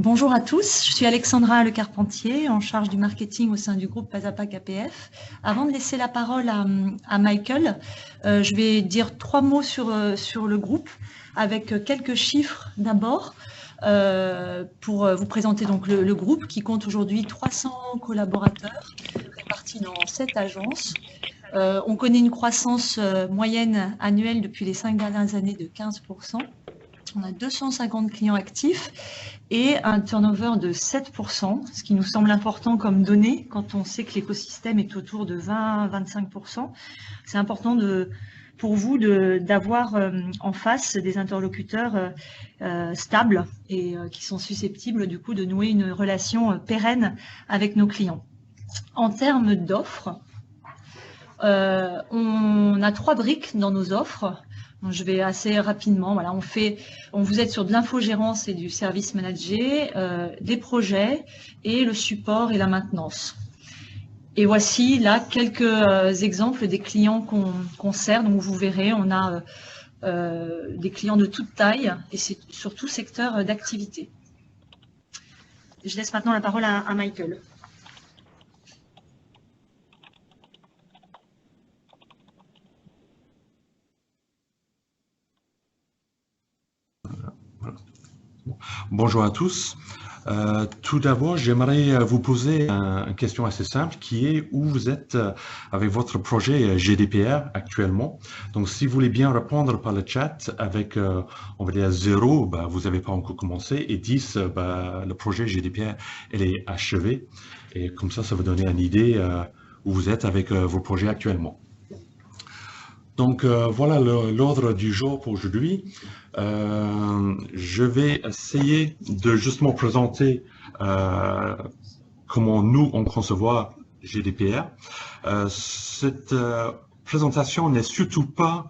Bonjour à tous, je suis Alexandra Lecarpentier, en charge du marketing au sein du groupe Pazapac APF. Avant de laisser la parole à Michael, je vais dire 3 mots sur le groupe, avec quelques chiffres d'abord, pour vous présenter donc le groupe qui compte aujourd'hui 300 collaborateurs répartis dans 7 agences. On connaît une croissance moyenne annuelle depuis les 5 dernières années de 15%. On a 250 clients actifs et un turnover de 7%, ce qui nous semble important comme donnée quand on sait que l'écosystème est autour de 20-25%. C'est important pour vous d'avoir en face des interlocuteurs stables et qui sont susceptibles du coup de nouer une relation pérenne avec nos clients. En termes d'offres, on a 3 briques dans nos offres. Je vais assez rapidement. Voilà, vous êtes sur de l'infogérance et du service managé, des projets et le support et la maintenance. Et voici là quelques exemples des clients qu'on sert. Donc vous verrez, on a des clients de toute taille et c'est sur tout secteur d'activité. Je laisse maintenant la parole à Michael. Bonjour à tous. Tout d'abord, j'aimerais vous poser une question assez simple qui est où vous êtes avec votre projet GDPR actuellement. Donc, si vous voulez bien répondre par le chat avec, on va dire 0, vous n'avez pas encore commencé, et 10, le projet GDPR, elle est achevé. Et comme ça va donner une idée où vous êtes avec vos projets actuellement. Donc, voilà l'ordre du jour pour aujourd'hui. Je vais essayer de justement présenter comment nous, on conçoit GDPR. Cette présentation n'est surtout pas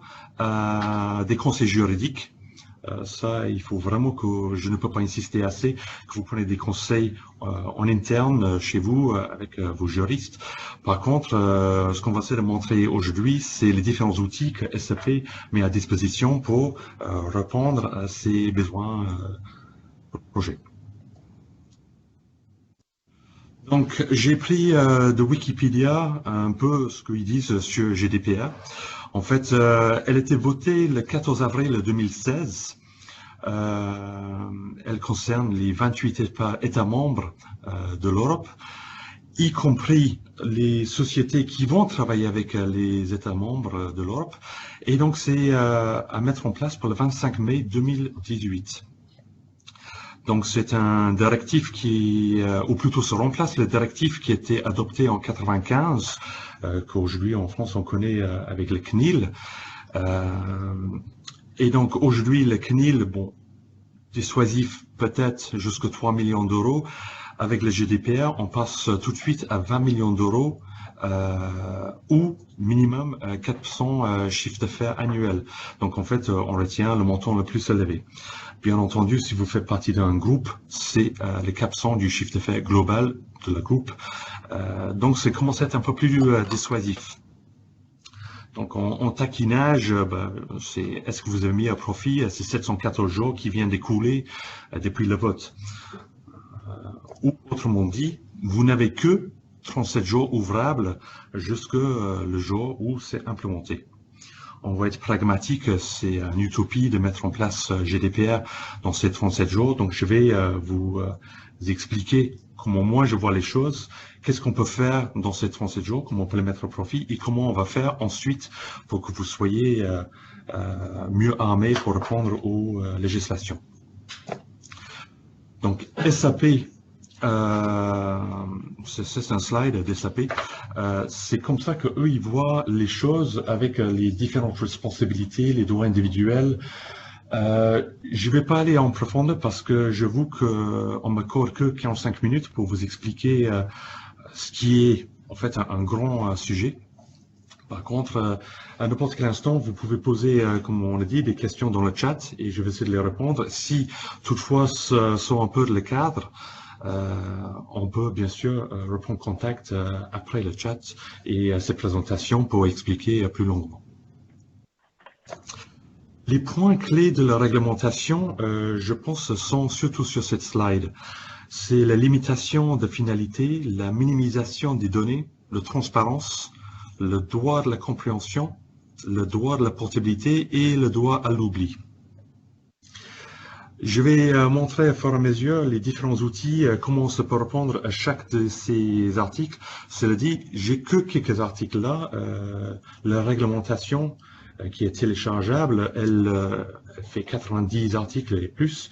des conseils juridiques. Ça, il faut vraiment que je ne peux pas insister assez, que vous prenez des conseils en interne chez vous avec vos juristes. Par contre, ce qu'on va essayer de montrer aujourd'hui, c'est les différents outils que SAP met à disposition pour répondre à ces besoins projet. Donc, j'ai pris de Wikipédia un peu ce qu'ils disent sur GDPR. En fait, elle était votée le 14 avril 2016. Elle concerne les 28 États membres de l'Europe, y compris les sociétés qui vont travailler avec les États membres de l'Europe. Et donc, c'est à mettre en place pour le 25 mai 2018. Donc, c'est un directif ou plutôt se remplace le directif qui était adopté en 95, qu'aujourd'hui en France on connaît avec le CNIL. Et donc aujourd'hui le CNIL, dissuasif peut-être jusqu'à 3 millions d'euros. Avec le GDPR, on passe tout de suite à 20 millions d'euros ou minimum 400 chiffres d'affaires annuels. Donc en fait, on retient le montant le plus élevé. Bien entendu, si vous faites partie d'un groupe, c'est les 400 du chiffre d'affaires global de la groupe. Donc c'est commence à être un peu plus dissuasif. Donc en taquinage, c'est est-ce que vous avez mis à profit ces 714 jours qui viennent d'écouler depuis le vote. Ou autrement dit, vous n'avez que 37 jours ouvrables jusqu'au le jour où c'est implémenté. On va être pragmatique, c'est une utopie de mettre en place GDPR dans ces 37 jours. Donc, je vais vous expliquer comment moi je vois les choses, qu'est-ce qu'on peut faire dans ces 37 jours, comment on peut les mettre au profit et comment on va faire ensuite pour que vous soyez mieux armés pour répondre aux législations. Donc, SAP, c'est un slide de SAP. C'est comme ça qu'eux, ils voient les choses avec les différentes responsabilités, les droits individuels. Je ne vais pas aller en profondeur parce que j'avoue qu'on ne m'accorde que 45 minutes pour vous expliquer ce qui est en fait un grand sujet. Par contre, à n'importe quel instant, vous pouvez poser, comme on l'a dit, des questions dans le chat et je vais essayer de les répondre. Si toutefois ce sont un peu le cadre, on peut bien sûr reprendre contact après le chat et cette présentation pour expliquer plus longuement. Les points clés de la réglementation, je pense, sont surtout sur cette slide. C'est la limitation de finalité, la minimisation des données, la transparence, le droit de la compréhension, le droit de la portabilité et le droit à l'oubli. Je vais montrer à fur et à mesure les différents outils, comment on se peut répondre à chaque de ces articles. Cela dit, j'ai que quelques articles là. La réglementation qui est téléchargeable, elle fait 90 articles et plus,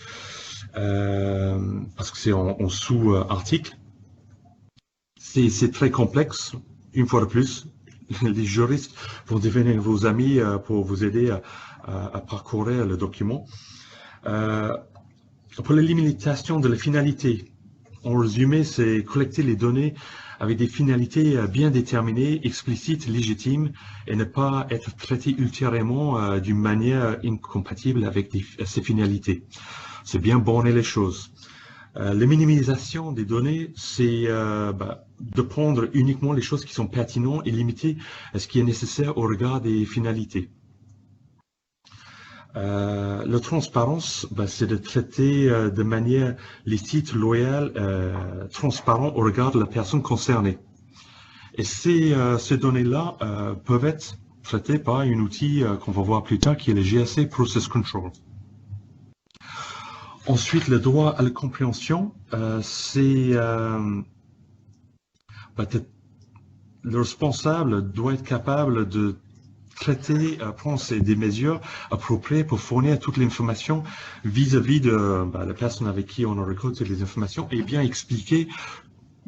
parce que c'est en sous-articles. C'est très complexe, une fois de plus. Les juristes vont devenir vos amis pour vous aider à parcourir le document. Pour la limitation de la finalité, en résumé, c'est collecter les données avec des finalités bien déterminées, explicites, légitimes, et ne pas être traité ultérieurement d'une manière incompatible avec ces finalités. C'est bien borner les choses. La minimisation des données, c'est de prendre uniquement les choses qui sont pertinentes et limiter à ce qui est nécessaire au regard des finalités. La transparence, c'est de traiter de manière licite, loyale, transparent au regard de la personne concernée. Et ces données-là peuvent être traitées par un outil qu'on va voir plus tard, qui est le GRC Process Control. Ensuite, le droit à la compréhension, c'est le responsable doit être capable de traiter, prendre des mesures appropriées pour fournir toute l'information vis-à-vis de la personne avec qui on a récolté les informations et bien expliquer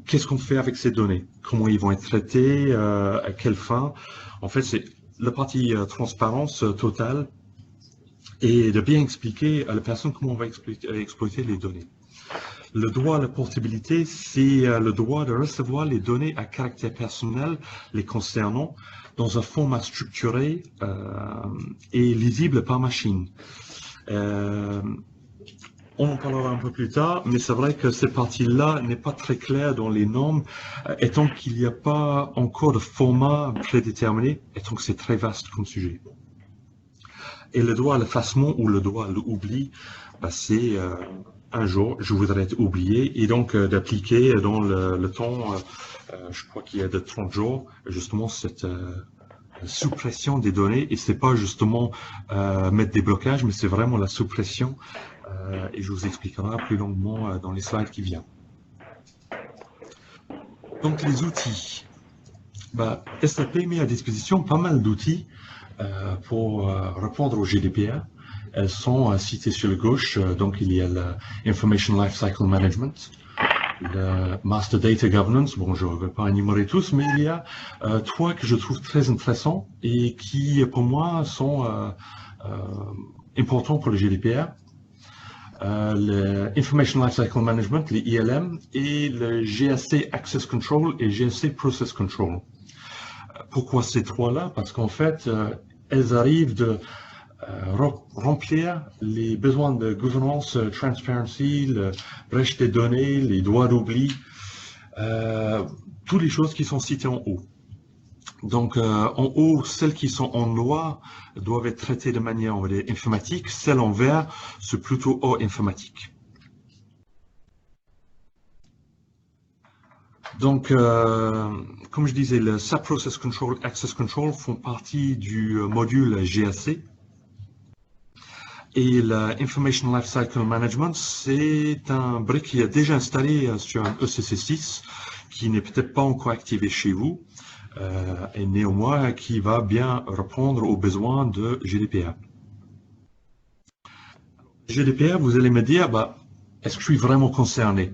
qu'est-ce qu'on fait avec ces données, comment ils vont être traités, à quelle fin. En fait, c'est la partie transparence totale et de bien expliquer à la personne comment on va exploiter les données. Le droit à la portabilité, c'est le droit de recevoir les données à caractère personnel les concernant dans un format structuré et lisible par machine. On en parlera un peu plus tard, mais c'est vrai que cette partie-là n'est pas très claire dans les normes, étant qu'il n'y a pas encore de format prédéterminé, étant que c'est très vaste comme sujet. Et le droit à l'effacement ou le droit à l'oubli, c'est un jour, je voudrais être oublié, et donc d'appliquer dans le temps, je crois qu'il y a de 30 jours, justement cette suppression des données, et c'est pas justement mettre des blocages, mais c'est vraiment la suppression, et je vous expliquerai plus longuement dans les slides qui viennent. Donc les outils. SAP met à disposition pas mal d'outils pour répondre au GDPR. Elles sont citées sur la gauche, donc il y a l'Information Lifecycle Management, le Master Data Governance, bon je ne vais pas énumérer tous, mais il y a trois que je trouve très intéressants et qui pour moi sont importants pour le GDPR. Le Information Lifecycle Management, les ILM, et le GRC Access Control et GRC Process Control. Pourquoi ces trois-là? Parce qu'en fait, elles arrivent de remplir les besoins de gouvernance, transparency, le brèche des données, les droits d'oubli, toutes les choses qui sont citées en haut. Donc, en haut, celles qui sont en noir doivent être traitées de manière, on va dire, informatique. Celles en vert, c'est plutôt hors informatique. Donc, comme je disais, le SAP Process Control, Access Control font partie du module GRC. Et l'Information Lifecycle Management, c'est un brick qui est déjà installé sur un ECC6, qui n'est peut-être pas encore activé chez vous, et néanmoins qui va bien répondre aux besoins de GDPR. GDPR, vous allez me dire, est-ce que je suis vraiment concerné?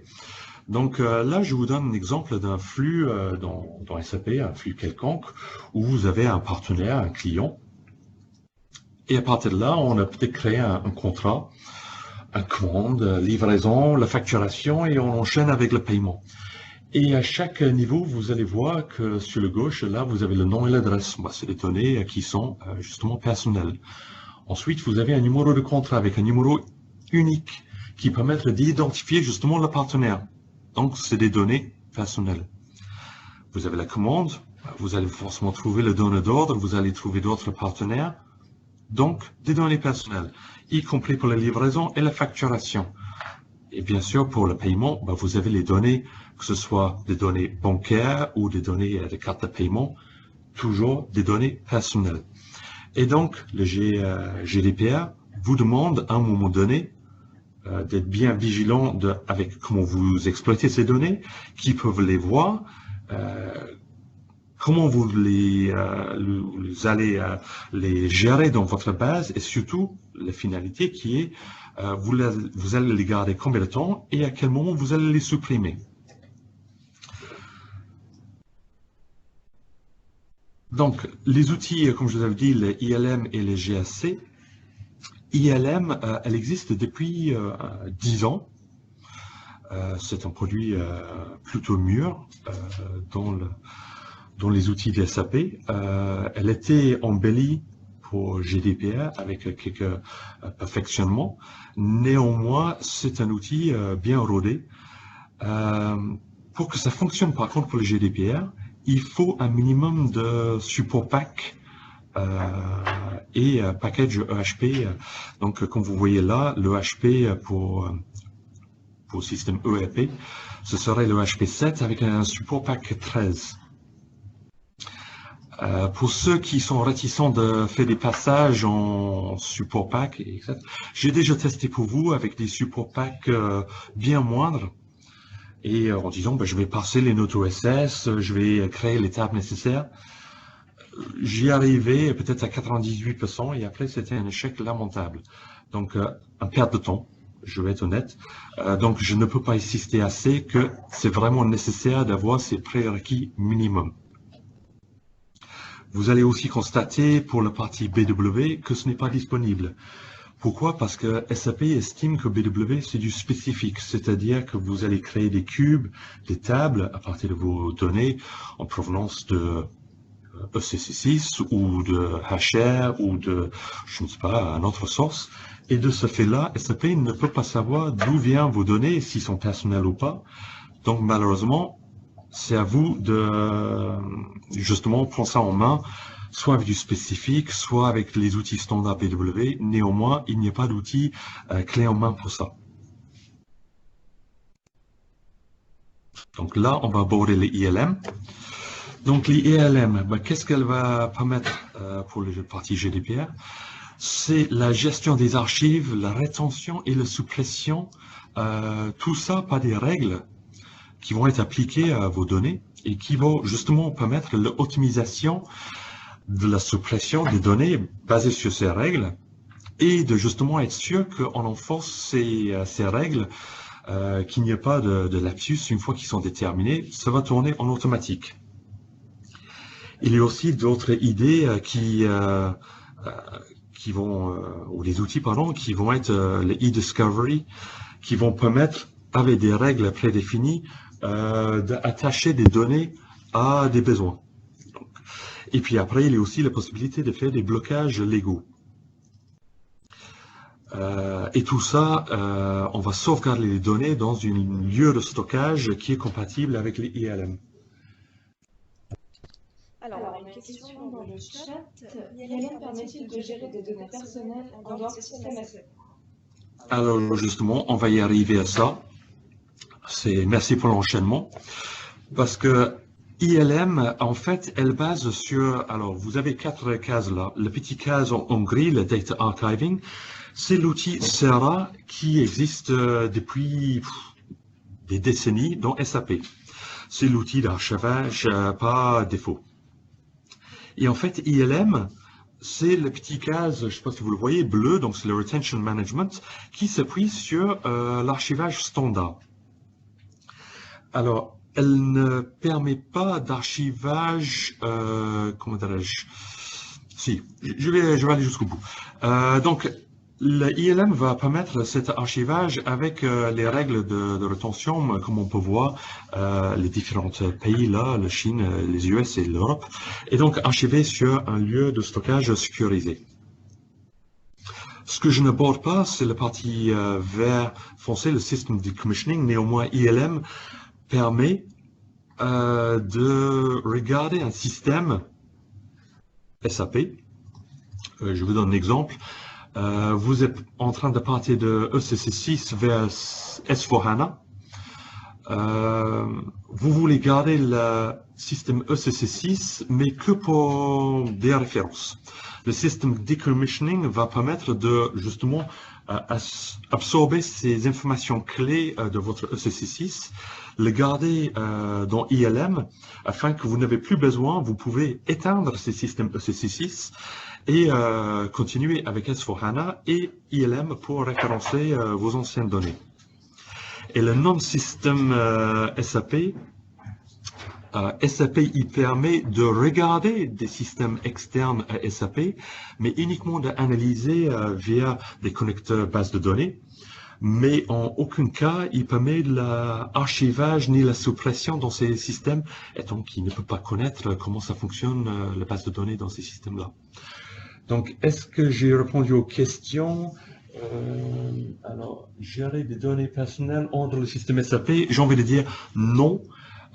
Donc là, je vous donne un exemple d'un flux dans SAP, un flux quelconque, où vous avez un partenaire, un client. Et à partir de là, on a peut-être créé un contrat, une commande, livraison, la facturation, et on enchaîne avec le paiement. Et à chaque niveau, vous allez voir que sur le gauche, là, vous avez le nom et l'adresse. C'est des données qui sont justement personnelles. Ensuite, vous avez un numéro de contrat avec un numéro unique qui permet d'identifier justement le partenaire. Donc, c'est des données personnelles. Vous avez la commande, vous allez forcément trouver le donneur d'ordre, vous allez trouver d'autres partenaires. donc des données personnelles, y compris pour la livraison et la facturation. Et bien sûr, pour le paiement, vous avez les données, que ce soit des données bancaires ou des données de cartes de paiement, toujours des données personnelles. Et donc, le GDPR vous demande à un moment donné d'être bien vigilant avec comment vous exploitez ces données, qui peuvent les voir, comment vous allez les gérer dans votre base et surtout la finalité qui est vous allez les garder combien de temps et à quel moment vous allez les supprimer. Donc, les outils, comme je vous avais dit, les ILM et les GAC. ILM, elle existe depuis 10 ans. C'est un produit plutôt mûr dans les outils de SAP. Elle était embellie pour GDPR avec quelques perfectionnements. Néanmoins, c'est un outil bien rodé. Pour que ça fonctionne, par contre, pour le GDPR, il faut un minimum de support pack et package EHP. Donc, comme vous voyez là, l'EHP pour le système ERP, ce serait l'EHP 7 avec un support pack 13. Pour ceux qui sont réticents de faire des passages en support pack, j'ai déjà testé pour vous avec des support packs bien moindres. Et en disant, je vais passer les notes OSS, je vais créer les tables nécessaires. J'y arrivais peut-être à 98% et après c'était un échec lamentable. Donc, un perte de temps, je vais être honnête. Donc, je ne peux pas insister assez que c'est vraiment nécessaire d'avoir ces prérequis minimum. Vous allez aussi constater pour la partie BW que ce n'est pas disponible. Pourquoi? Parce que SAP estime que BW, c'est du spécifique, c'est-à-dire que vous allez créer des cubes, des tables à partir de vos données en provenance de ECC6 ou de HR ou de, je ne sais pas, une autre source. Et de ce fait-là, SAP ne peut pas savoir d'où viennent vos données, s'ils sont personnels ou pas. Donc malheureusement, c'est à vous de justement prendre ça en main, soit avec du spécifique, soit avec les outils standards BW. Néanmoins, il n'y a pas d'outil clé en main pour ça. Donc là, on va aborder les ILM. Donc les ILM, qu'est-ce qu'elle va permettre pour la partie GDPR? C'est la gestion des archives, la rétention et la suppression, tout ça par des règles qui vont être appliquées à vos données et qui vont justement permettre l'optimisation de la suppression des données basées sur ces règles et de justement être sûr qu'on enforce ces règles, qu'il n'y a pas de lapsus une fois qu'ils sont déterminés, ça va tourner en automatique. Il y a aussi d'autres idées qui vont, ou des outils, pardon, qui vont être les e-discovery, qui vont permettre, avec des règles prédéfinies, d'attacher des données à des besoins. Et puis après, il y a aussi la possibilité de faire des blocages légaux. Et tout ça, on va sauvegarder les données dans un lieu de stockage qui est compatible avec les ILM. Alors, une question dans le chat. ILM permet-il de gérer des données personnelles en dehors du système SAP? Alors justement, on va y arriver à ça. Merci pour l'enchaînement. Parce que ILM, en fait, elle base sur... Alors, vous avez 4 cases là. La petite case en gris, le Data Archiving, c'est l'outil SERA qui existe depuis des décennies dans SAP. C'est l'outil d'archivage par défaut. Et en fait, ILM, c'est la petite case, je ne sais pas si vous le voyez, bleu, donc c'est le Retention Management, qui s'appuie sur l'archivage standard. Alors, elle ne permet pas d'archivage, comment dirais-je? Si, je vais aller jusqu'au bout. Donc, le ILM va permettre cet archivage avec les règles de rétention, comme on peut voir, les différents pays là, la Chine, les US et l'Europe, et donc archiver sur un lieu de stockage sécurisé. Ce que je n'aborde pas, c'est la partie vert foncé, le System Decommissioning. Néanmoins, ILM permet de regarder un système SAP Je vous donne un exemple. Vous êtes en train de partir de ECC6 vers S4HANA. Vous voulez garder le système ECC6, mais que pour des références. Le système decommissioning va permettre de justement absorber ces informations clés de votre ECC6, le garder dans ILM afin que vous n'avez plus besoin, vous pouvez éteindre ces systèmes ECC6 et continuer avec S4HANA et ILM pour référencer vos anciennes données. Et le non-système SAP, SAP il permet de regarder des systèmes externes à SAP, mais uniquement d'analyser via des connecteurs bases de données. Mais en aucun cas, il permet l'archivage ni la suppression dans ces systèmes, étant qu'il ne peut pas connaître comment ça fonctionne, la base de données dans ces systèmes-là. Donc, est-ce que j'ai répondu aux questions? Alors, gérer des données personnelles entre le système SAP, j'ai envie de dire non.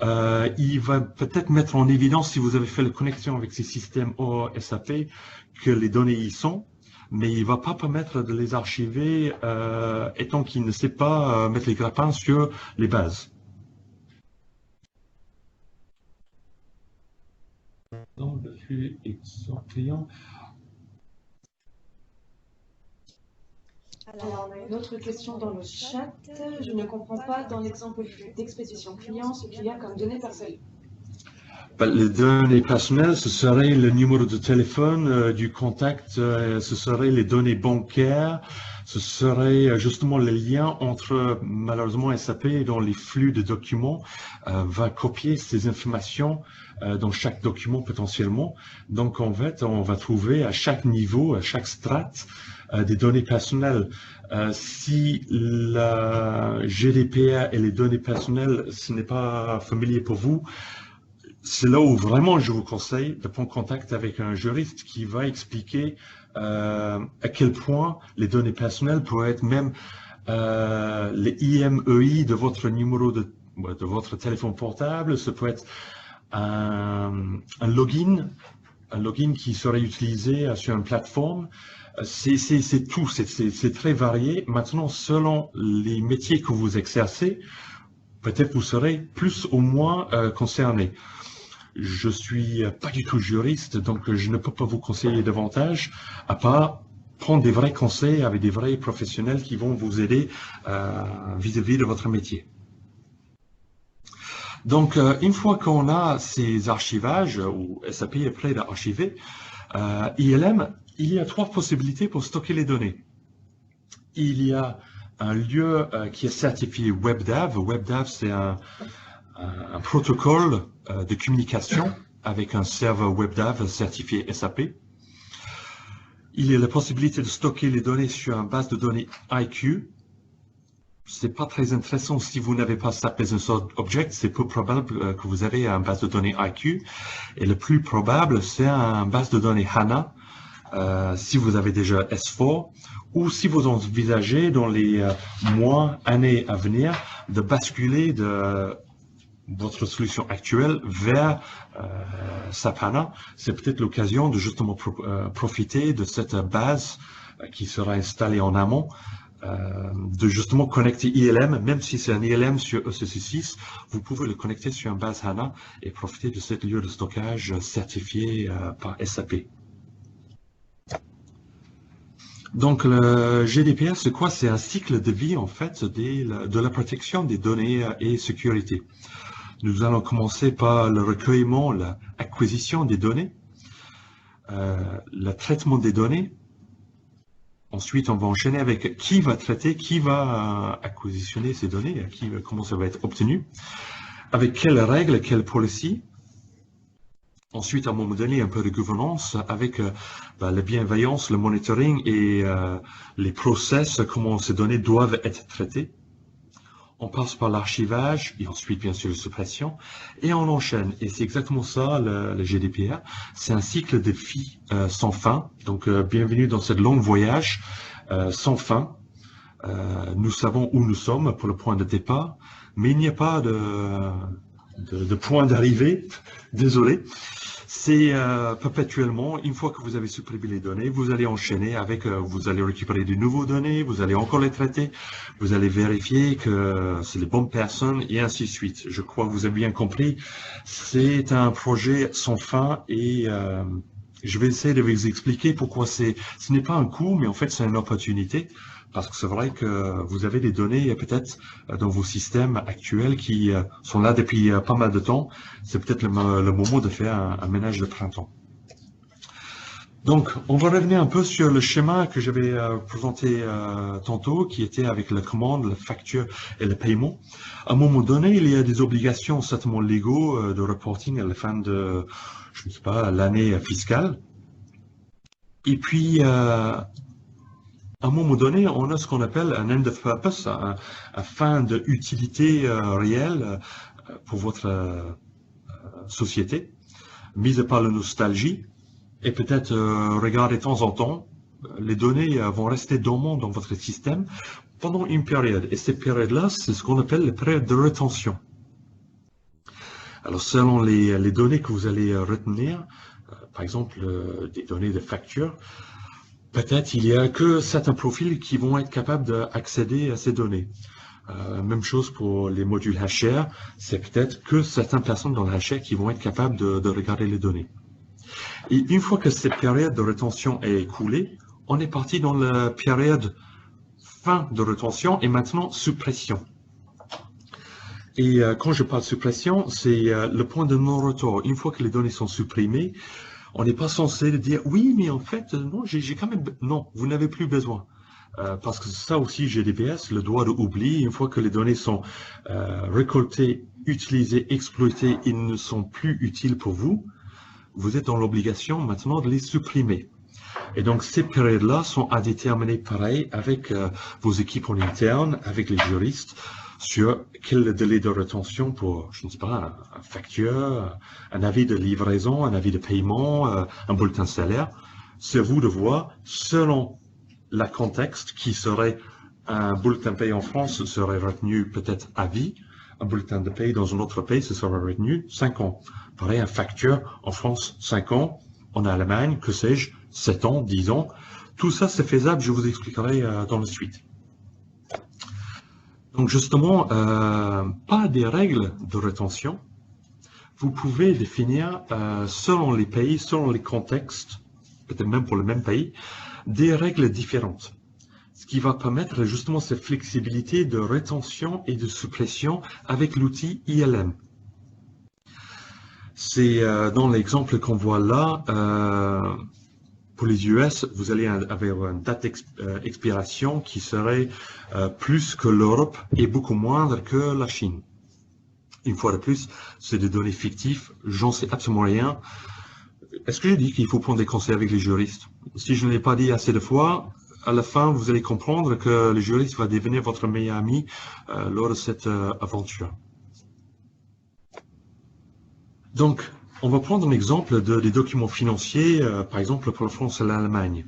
Il va peut-être mettre en évidence, si vous avez fait la connexion avec ces systèmes hors SAP, que les données y sont, mais il ne va pas permettre de les archiver, étant qu'il ne sait pas mettre les grappins sur les bases. Donc, le flux client. Alors, on a une autre question dans le chat. Je ne comprends pas dans l'exemple d'expédition client ce qu'il y a comme données personnelles. Les données personnelles, ce serait le numéro de téléphone du contact, ce serait les données bancaires, ce serait justement le lien entre, malheureusement, SAP dans les flux de documents va copier ces informations dans chaque document potentiellement. Donc en fait, on va trouver à chaque niveau, à chaque strate, des données personnelles. Si la GDPR et les données personnelles, ce n'est pas familier pour vous, c'est là où vraiment je vous conseille de prendre contact avec un juriste qui va expliquer à quel point les données personnelles pourraient être même les IMEI de votre numéro de votre téléphone portable. Ça peut être un login qui serait utilisé sur une plateforme. C'est tout, c'est très varié. Maintenant, selon les métiers que vous exercez, peut-être vous serez plus ou moins concerné. Je suis pas du tout juriste, donc je ne peux pas vous conseiller davantage, à part prendre des vrais conseils avec des vrais professionnels qui vont vous aider vis-à-vis de votre métier. Donc, une fois qu'on a ces archivages, ou SAP est prêt à archiver, ILM, il y a 3 possibilités pour stocker les données. Il y a un lieu qui est certifié WebDAV. WebDAV, c'est un protocole de communication avec un serveur WebDAV certifié SAP. Il y a la possibilité de stocker les données sur une base de données IQ. C'est pas très intéressant si vous n'avez pas SAP Business Object, c'est peu probable que vous avez une base de données IQ. Et le plus probable, c'est une base de données HANA, si vous avez déjà S4, ou si vous envisagez dans les mois, années à venir, de basculer de votre solution actuelle vers SAP HANA, c'est peut-être l'occasion de justement profiter de cette base qui sera installée en amont, de justement connecter ILM, même si c'est un ILM sur ECC6, vous pouvez le connecter sur une base HANA et profiter de ce lieu de stockage certifié par SAP. Donc le GDPR, c'est quoi? C'est un cycle de vie en fait de la protection des données et sécurité. Nous allons commencer par le recueillement, l'acquisition des données, le traitement des données. Ensuite, on va enchaîner avec qui va traiter, qui va acquisitionner ces données, comment ça va être obtenu, avec quelles règles, quelles policies. Ensuite, à un moment donné, un peu de gouvernance avec la bienveillance, le monitoring et les process, comment ces données doivent être traitées. On passe par l'archivage et ensuite, bien sûr, la suppression. Et on enchaîne. Et c'est exactement ça, le GDPR. C'est un cycle de vie sans fin. Donc, bienvenue dans cette longue voyage sans fin. Nous savons où nous sommes pour le point de départ, mais il n'y a pas de point d'arrivée. Désolé. C'est perpétuellement, une fois que vous avez supprimé les données, vous allez enchaîner avec, vous allez récupérer de nouveaux données, vous allez encore les traiter, vous allez vérifier que c'est les bonnes personnes et ainsi de suite. Je crois que vous avez bien compris. C'est un projet sans fin et je vais essayer de vous expliquer pourquoi ce n'est pas un coût, mais en fait c'est une opportunité. Parce que c'est vrai que vous avez des données peut-être dans vos systèmes actuels qui sont là depuis pas mal de temps. C'est peut-être le moment de faire un ménage de printemps. Donc, on va revenir un peu sur le schéma que j'avais présenté tantôt, qui était avec la commande, la facture et le paiement. À un moment donné, il y a des obligations certainement légaux de reporting à la fin de, je ne sais pas, l'année fiscale. Et puis, à un moment donné, on a ce qu'on appelle un end of purpose, un fin d'utilité réelle pour votre société, mise à part la nostalgie, et peut-être regarder de temps en temps, les données vont rester dormantes dans votre système pendant une période. Et cette période-là, c'est ce qu'on appelle la période de rétention. Alors, selon les données que vous allez retenir, par exemple, des données de facture, peut-être il n'y a que certains profils qui vont être capables d'accéder à ces données. Même chose pour les modules HR, c'est peut-être que certaines personnes dans le HR qui vont être capables de regarder les données. Et une fois que cette période de rétention est écoulée, on est parti dans la période fin de rétention et maintenant suppression. Et quand je parle de suppression, c'est le point de non-retour. Une fois que les données sont supprimées, on n'est pas censé dire oui, mais en fait, non, j'ai quand même. Non, vous n'avez plus besoin. Parce que ça aussi, GDPR, le droit de oubli, une fois que les données sont récoltées, utilisées, exploitées, ils ne sont plus utiles pour vous, vous êtes dans l'obligation maintenant de les supprimer. Et donc, ces périodes-là sont à déterminer pareil avec vos équipes en interne, avec les juristes, sur quel délai de rétention pour, je ne sais pas, un facture, un avis de livraison, un avis de paiement, un bulletin de salaire. C'est à vous de voir, selon le contexte, qui serait un bulletin de paie en France, serait retenu peut-être à vie, un bulletin de paie dans un autre pays, ce serait retenu 5 ans. Pareil, un facture en France, 5 ans, en Allemagne, que sais-je, 7 ans, 10 ans. Tout ça, c'est faisable, je vous expliquerai dans la suite. Donc justement, pas des règles de rétention. Vous pouvez définir, selon les pays, selon les contextes, peut-être même pour le même pays, des règles différentes. Ce qui va permettre justement cette flexibilité de rétention et de suppression avec l'outil ILM. C'est dans l'exemple qu'on voit là, pour les US, vous allez avoir une date d'expiration qui serait plus que l'Europe et beaucoup moindre que la Chine. Une fois de plus, c'est des données fictives, j'en sais absolument rien. Est-ce que j'ai dit qu'il faut prendre des conseils avec les juristes? Si je ne l'ai pas dit assez de fois, à la fin, vous allez comprendre que le juriste va devenir votre meilleur ami lors de cette aventure. Donc, on va prendre un exemple des documents financiers, par exemple pour la France et l'Allemagne.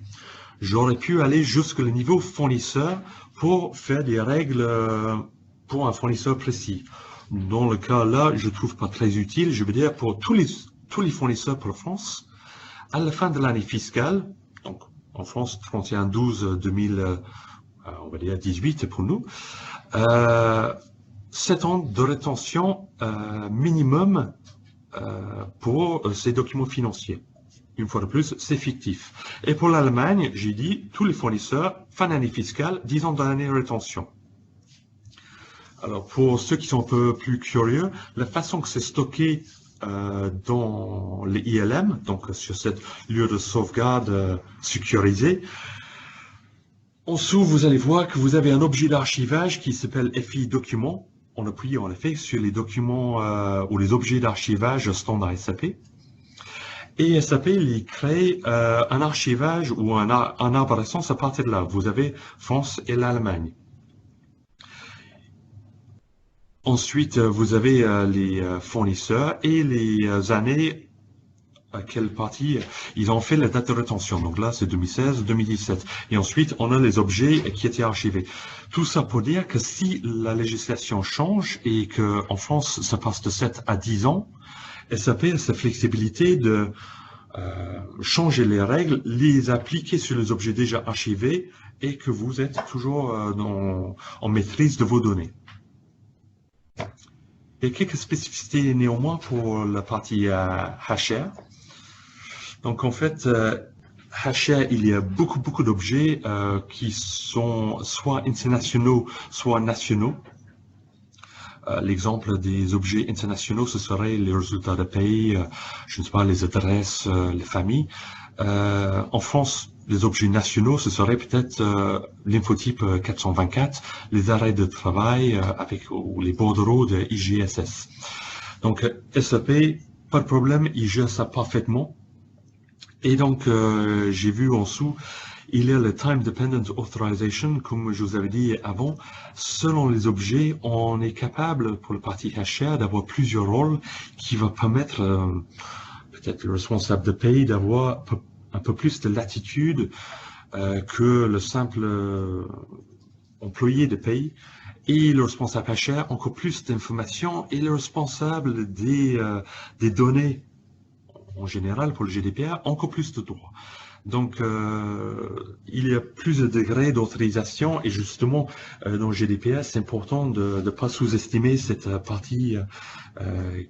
J'aurais pu aller jusqu'au niveau fournisseur pour faire des règles pour un fournisseur précis. Dans le cas là, je ne trouve pas très utile. Je veux dire pour tous les fournisseurs pour la France, à la fin de l'année fiscale, donc en France 31/12/2000, on va dire 18 pour nous, 7 ans de rétention minimum pour ces documents financiers. Une fois de plus, c'est fictif. Et pour l'Allemagne, j'ai dit, tous les fournisseurs, fin d'année fiscale, 10 ans d'année de rétention. Alors, pour ceux qui sont un peu plus curieux, la façon que c'est stocké dans les ILM, donc sur cette lieu de sauvegarde sécurisé, en dessous, vous allez voir que vous avez un objet d'archivage qui s'appelle FI document. On appuie en effet sur les documents ou les objets d'archivage standard SAP. Et SAP, il crée un archivage ou un arborescence à partir de là. Vous avez France et l'Allemagne. Ensuite, vous avez les fournisseurs et les années à quelle partie ils ont fait la date de rétention. Donc là, c'est 2016, 2017. Et ensuite, on a les objets qui étaient archivés. Tout ça pour dire que si la législation change et qu'en France, ça passe de 7 à 10 ans, SAP a cette flexibilité de changer les règles, les appliquer sur les objets déjà archivés et que vous êtes toujours en maîtrise de vos données. Il y a quelques spécificités néanmoins pour la partie HR. Donc en fait, HR, il y a beaucoup d'objets qui sont soit internationaux, soit nationaux. L'exemple des objets internationaux, ce serait les résultats de paye, je ne sais pas, les adresses, les familles. En France, les objets nationaux, ce serait peut-être l'infotype 424, les arrêts de travail ou les bordereaux de IGSS. Donc SAP, pas de problème, il gère ça parfaitement. Et donc, j'ai vu en dessous, il y a le Time Dependent Authorization, comme je vous avais dit avant. Selon les objets, on est capable, pour la partie HR, d'avoir plusieurs rôles qui va permettre, peut-être le responsable de paye, d'avoir un peu plus de latitude que le simple employé de paye. Et le responsable HR, encore plus d'informations, et le responsable des données, en général, pour le GDPR, encore plus de droits. Donc, il y a plus de degrés d'autorisation et justement, dans le GDPR, c'est important de ne pas sous-estimer cette partie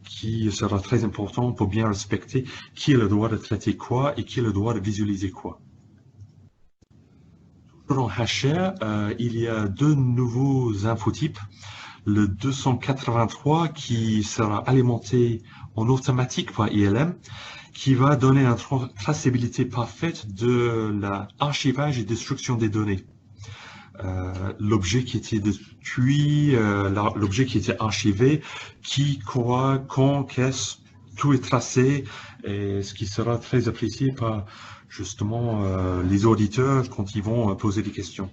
qui sera très importante pour bien respecter qui a le droit de traiter quoi et qui a le droit de visualiser quoi. Toujours en HR, il y a deux nouveaux infotypes. Le 283 qui sera alimenté en automatique par ILM, qui va donner une traçabilité parfaite de l'archivage et destruction des données. L'objet qui était détruit, l'objet qui était archivé, qui, quoi, quand, qu'est-ce, tout est tracé, et ce qui sera très apprécié par justement les auditeurs quand ils vont poser des questions.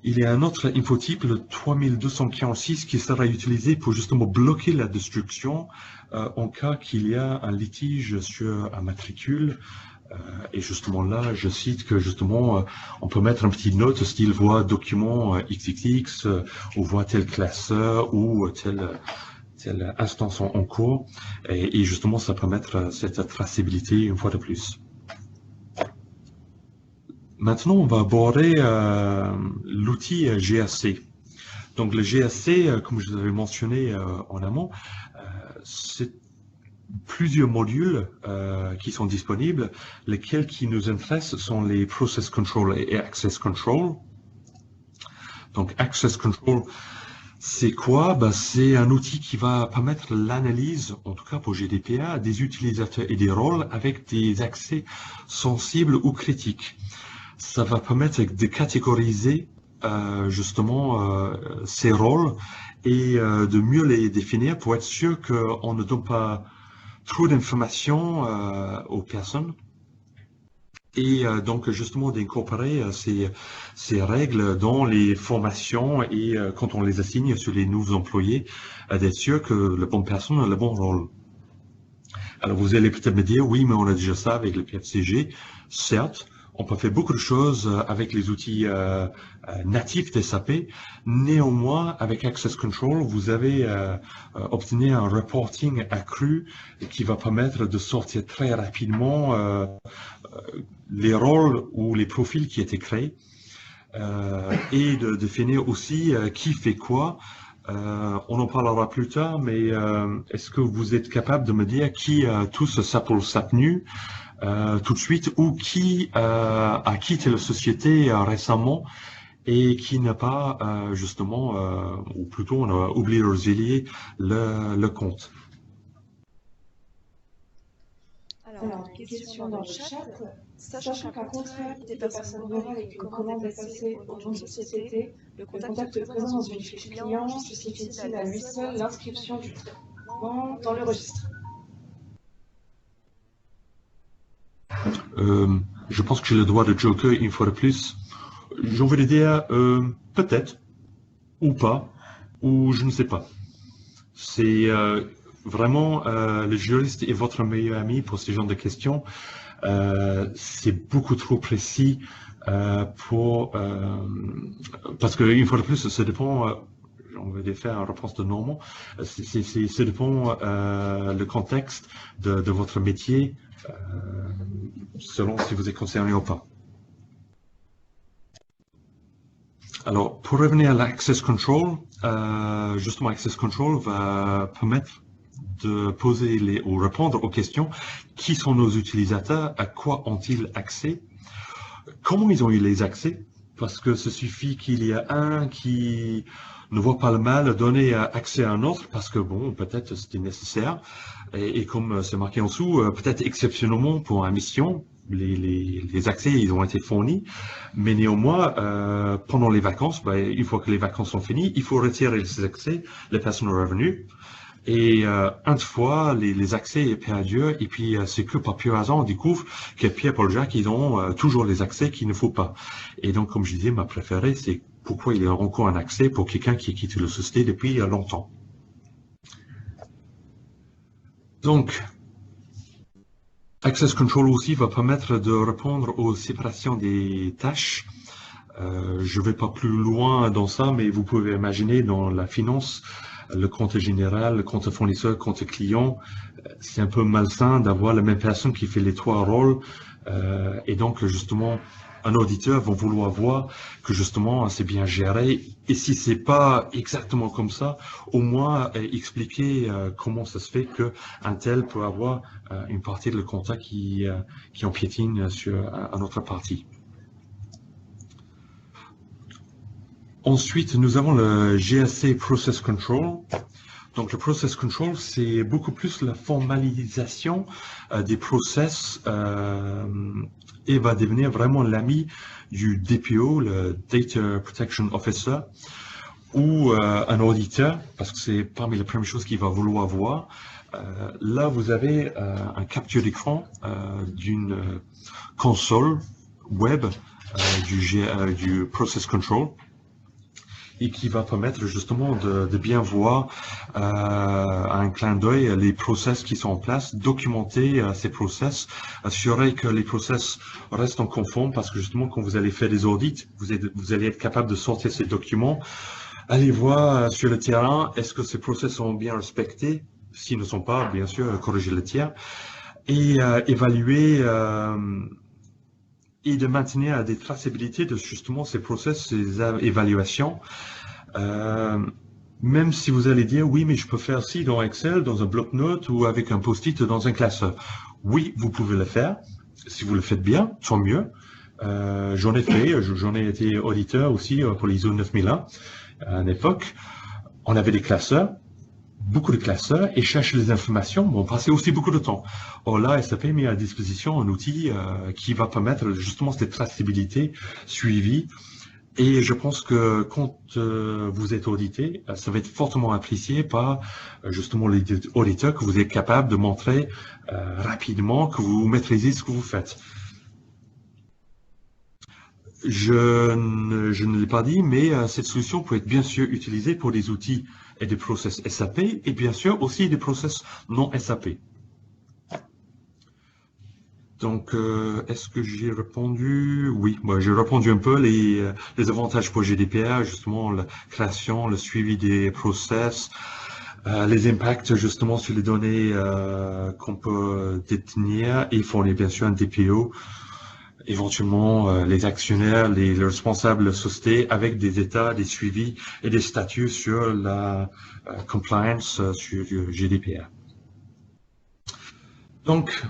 Il y a un autre infotype, le 3246, qui sera utilisé pour justement bloquer la destruction en cas qu'il y a un litige sur un matricule. Et justement là, je cite que justement, on peut mettre un petit note style voie document XXX ou voie tel classeur ou telle instance en cours. Et justement, ça peut mettre cette traçabilité une fois de plus. Maintenant, on va aborder l'outil GRC. Donc, le GRC, comme je vous avais mentionné en amont, c'est plusieurs modules qui sont disponibles. Lesquels qui nous intéressent sont les Process Control et Access Control. Donc, Access Control, c'est quoi? C'est un outil qui va permettre l'analyse, en tout cas pour GDPR, des utilisateurs et des rôles avec des accès sensibles ou critiques. Ça va permettre de catégoriser justement ces rôles et de mieux les définir pour être sûr qu'on ne donne pas trop d'informations aux personnes. Et donc justement d'incorporer ces règles dans les formations et quand on les assigne sur les nouveaux employés, d'être sûr que la bonne personne a le bon rôle. Alors vous allez peut-être me dire, oui, mais on a déjà ça avec le PFCG. Certes, on peut faire beaucoup de choses avec les outils natifs de SAP. Néanmoins, avec Access Control, vous avez obtenu un reporting accru qui va permettre de sortir très rapidement les rôles ou les profils qui étaient créés et de définir aussi qui fait quoi. On en parlera plus tard, mais est-ce que vous êtes capable de me dire qui a tous SAP pour SAP nu tout de suite ou qui a quitté la société récemment et qui n'a pas justement, ou plutôt on a oublié de résilier le compte. Alors, question dans le chat. Sachant qu'un contrat des personnes morales et qu'une commande est passée au nom d'une société, le contact présent dans une fiche client justifie-t-il à lui seul l'inscription du traitement dans le registre? Je pense que j'ai le droit de joker une fois de plus. J'ai envie de dire peut-être, ou pas, ou je ne sais pas. C'est vraiment le juriste est votre meilleur ami pour ce genre de questions. C'est beaucoup trop précis parce qu'une fois de plus, ça dépend. on va faire une réponse de Normand. Ça dépend le contexte de votre métier, selon si vous êtes concerné ou pas. Alors, pour revenir à l'Access Control, justement, Access Control va permettre de poser ou répondre aux questions. Qui sont nos utilisateurs? À quoi ont-ils accès? Comment ils ont eu les accès? Parce que ce suffit qu'il y a un qui ne voit pas le mal de donner accès à un autre, parce que bon, peut-être c'était nécessaire. Et comme c'est marqué en dessous, peut-être exceptionnellement pour une mission, les accès ils ont été fournis, mais néanmoins pendant les vacances, une fois que les vacances sont finies, il faut retirer ces accès, les personnes sont revenues, et une fois les accès est perdu, et puis c'est que par pur hasard on découvre que Pierre-Paul Jacques ils ont toujours les accès qu'il ne faut pas. Et donc comme je disais, ma préférée c'est pourquoi il y a encore un accès pour quelqu'un qui a quitté la société depuis longtemps. Donc Access Control aussi va permettre de répondre aux séparations des tâches. Je ne vais pas plus loin dans ça, mais vous pouvez imaginer dans la finance, le compte général, le compte fournisseur, le compte client, c'est un peu malsain d'avoir la même personne qui fait les trois rôles. Et donc, justement, un auditeur va vouloir voir que justement c'est bien géré. Et si c'est pas exactement comme ça, au moins expliquer comment ça se fait qu'un tel peut avoir une partie de le compta qui empiétine sur une autre partie. Ensuite, nous avons le GRC Process Control. Donc, le Process Control, c'est beaucoup plus la formalisation des process et va devenir vraiment l'ami du DPO, le Data Protection Officer, ou un auditeur, parce que c'est parmi les premières choses qu'il va vouloir voir. Là, vous avez un capture d'écran d'une console web du Process Control, et qui va permettre justement de bien voir à un clin d'œil les process qui sont en place, documenter ces process, assurer que les process restent en conforme, parce que justement quand vous allez faire des audits, vous allez être capable de sortir ces documents, aller voir sur le terrain, est-ce que ces process sont bien respectés? S'ils ne sont pas, bien sûr, corriger le tir, et évaluer et de maintenir des traçabilités de justement ces process, ces évaluations. Même si vous allez dire, oui, mais je peux faire ci dans Excel, dans un bloc-notes ou avec un post-it dans un classeur. Oui, vous pouvez le faire. Si vous le faites bien, tant mieux. J'en ai fait, j'en ai été auditeur aussi pour l'ISO 9001 à l'époque. On avait des classeurs, beaucoup de classeurs, et chercher les informations, on passait aussi beaucoup de temps. Or là, SAP met à disposition un outil qui va permettre justement cette traçabilité suivie. Et je pense que quand vous êtes audité, ça va être fortement apprécié par justement les auditeurs, que vous êtes capable de montrer rapidement que vous maîtrisez ce que vous faites. Je ne l'ai pas dit, mais cette solution peut être bien sûr utilisée pour des outils et des process SAP, et bien sûr aussi des process non SAP. Donc, est-ce que j'ai répondu? Oui, moi j'ai répondu un peu les avantages pour GDPR, justement la création, le suivi des process, les impacts justement sur les données qu'on peut détenir, et fournir bien sûr un DPO, éventuellement les actionnaires, les responsables de société, avec des états, des suivis et des statuts sur la compliance sur le GDPR. Donc,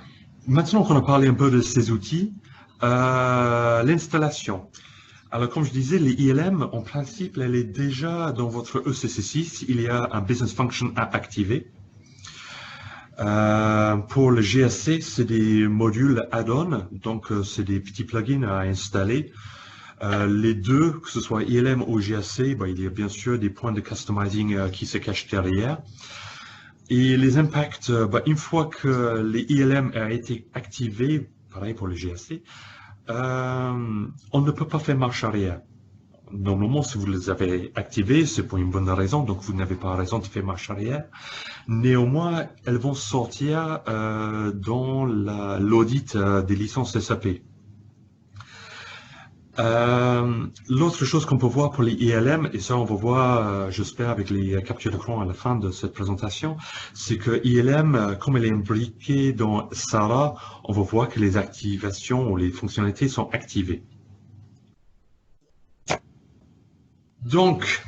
maintenant qu'on a parlé un peu de ces outils, l'installation. Alors, comme je disais, les ILM, en principe, elle est déjà dans votre ECC6. Il y a un Business Function App activé. Pour le GRC, c'est des modules add-on, donc c'est des petits plugins à installer. Les deux, que ce soit ILM ou GRC, il y a bien sûr des points de customizing qui se cachent derrière. Et les impacts, une fois que les ILM a été activés, pareil pour le GRC, on ne peut pas faire marche arrière. Normalement, si vous les avez activés, c'est pour une bonne raison, donc vous n'avez pas raison de faire marche arrière. Néanmoins, elles vont sortir dans l'audit des licences SAP. L'autre chose qu'on peut voir pour les ILM, et ça on va voir, j'espère, avec les captures d'écran à la fin de cette présentation, c'est que ILM, comme elle est imbriquée dans SARA, on va voir que les activations ou les fonctionnalités sont activées. Donc,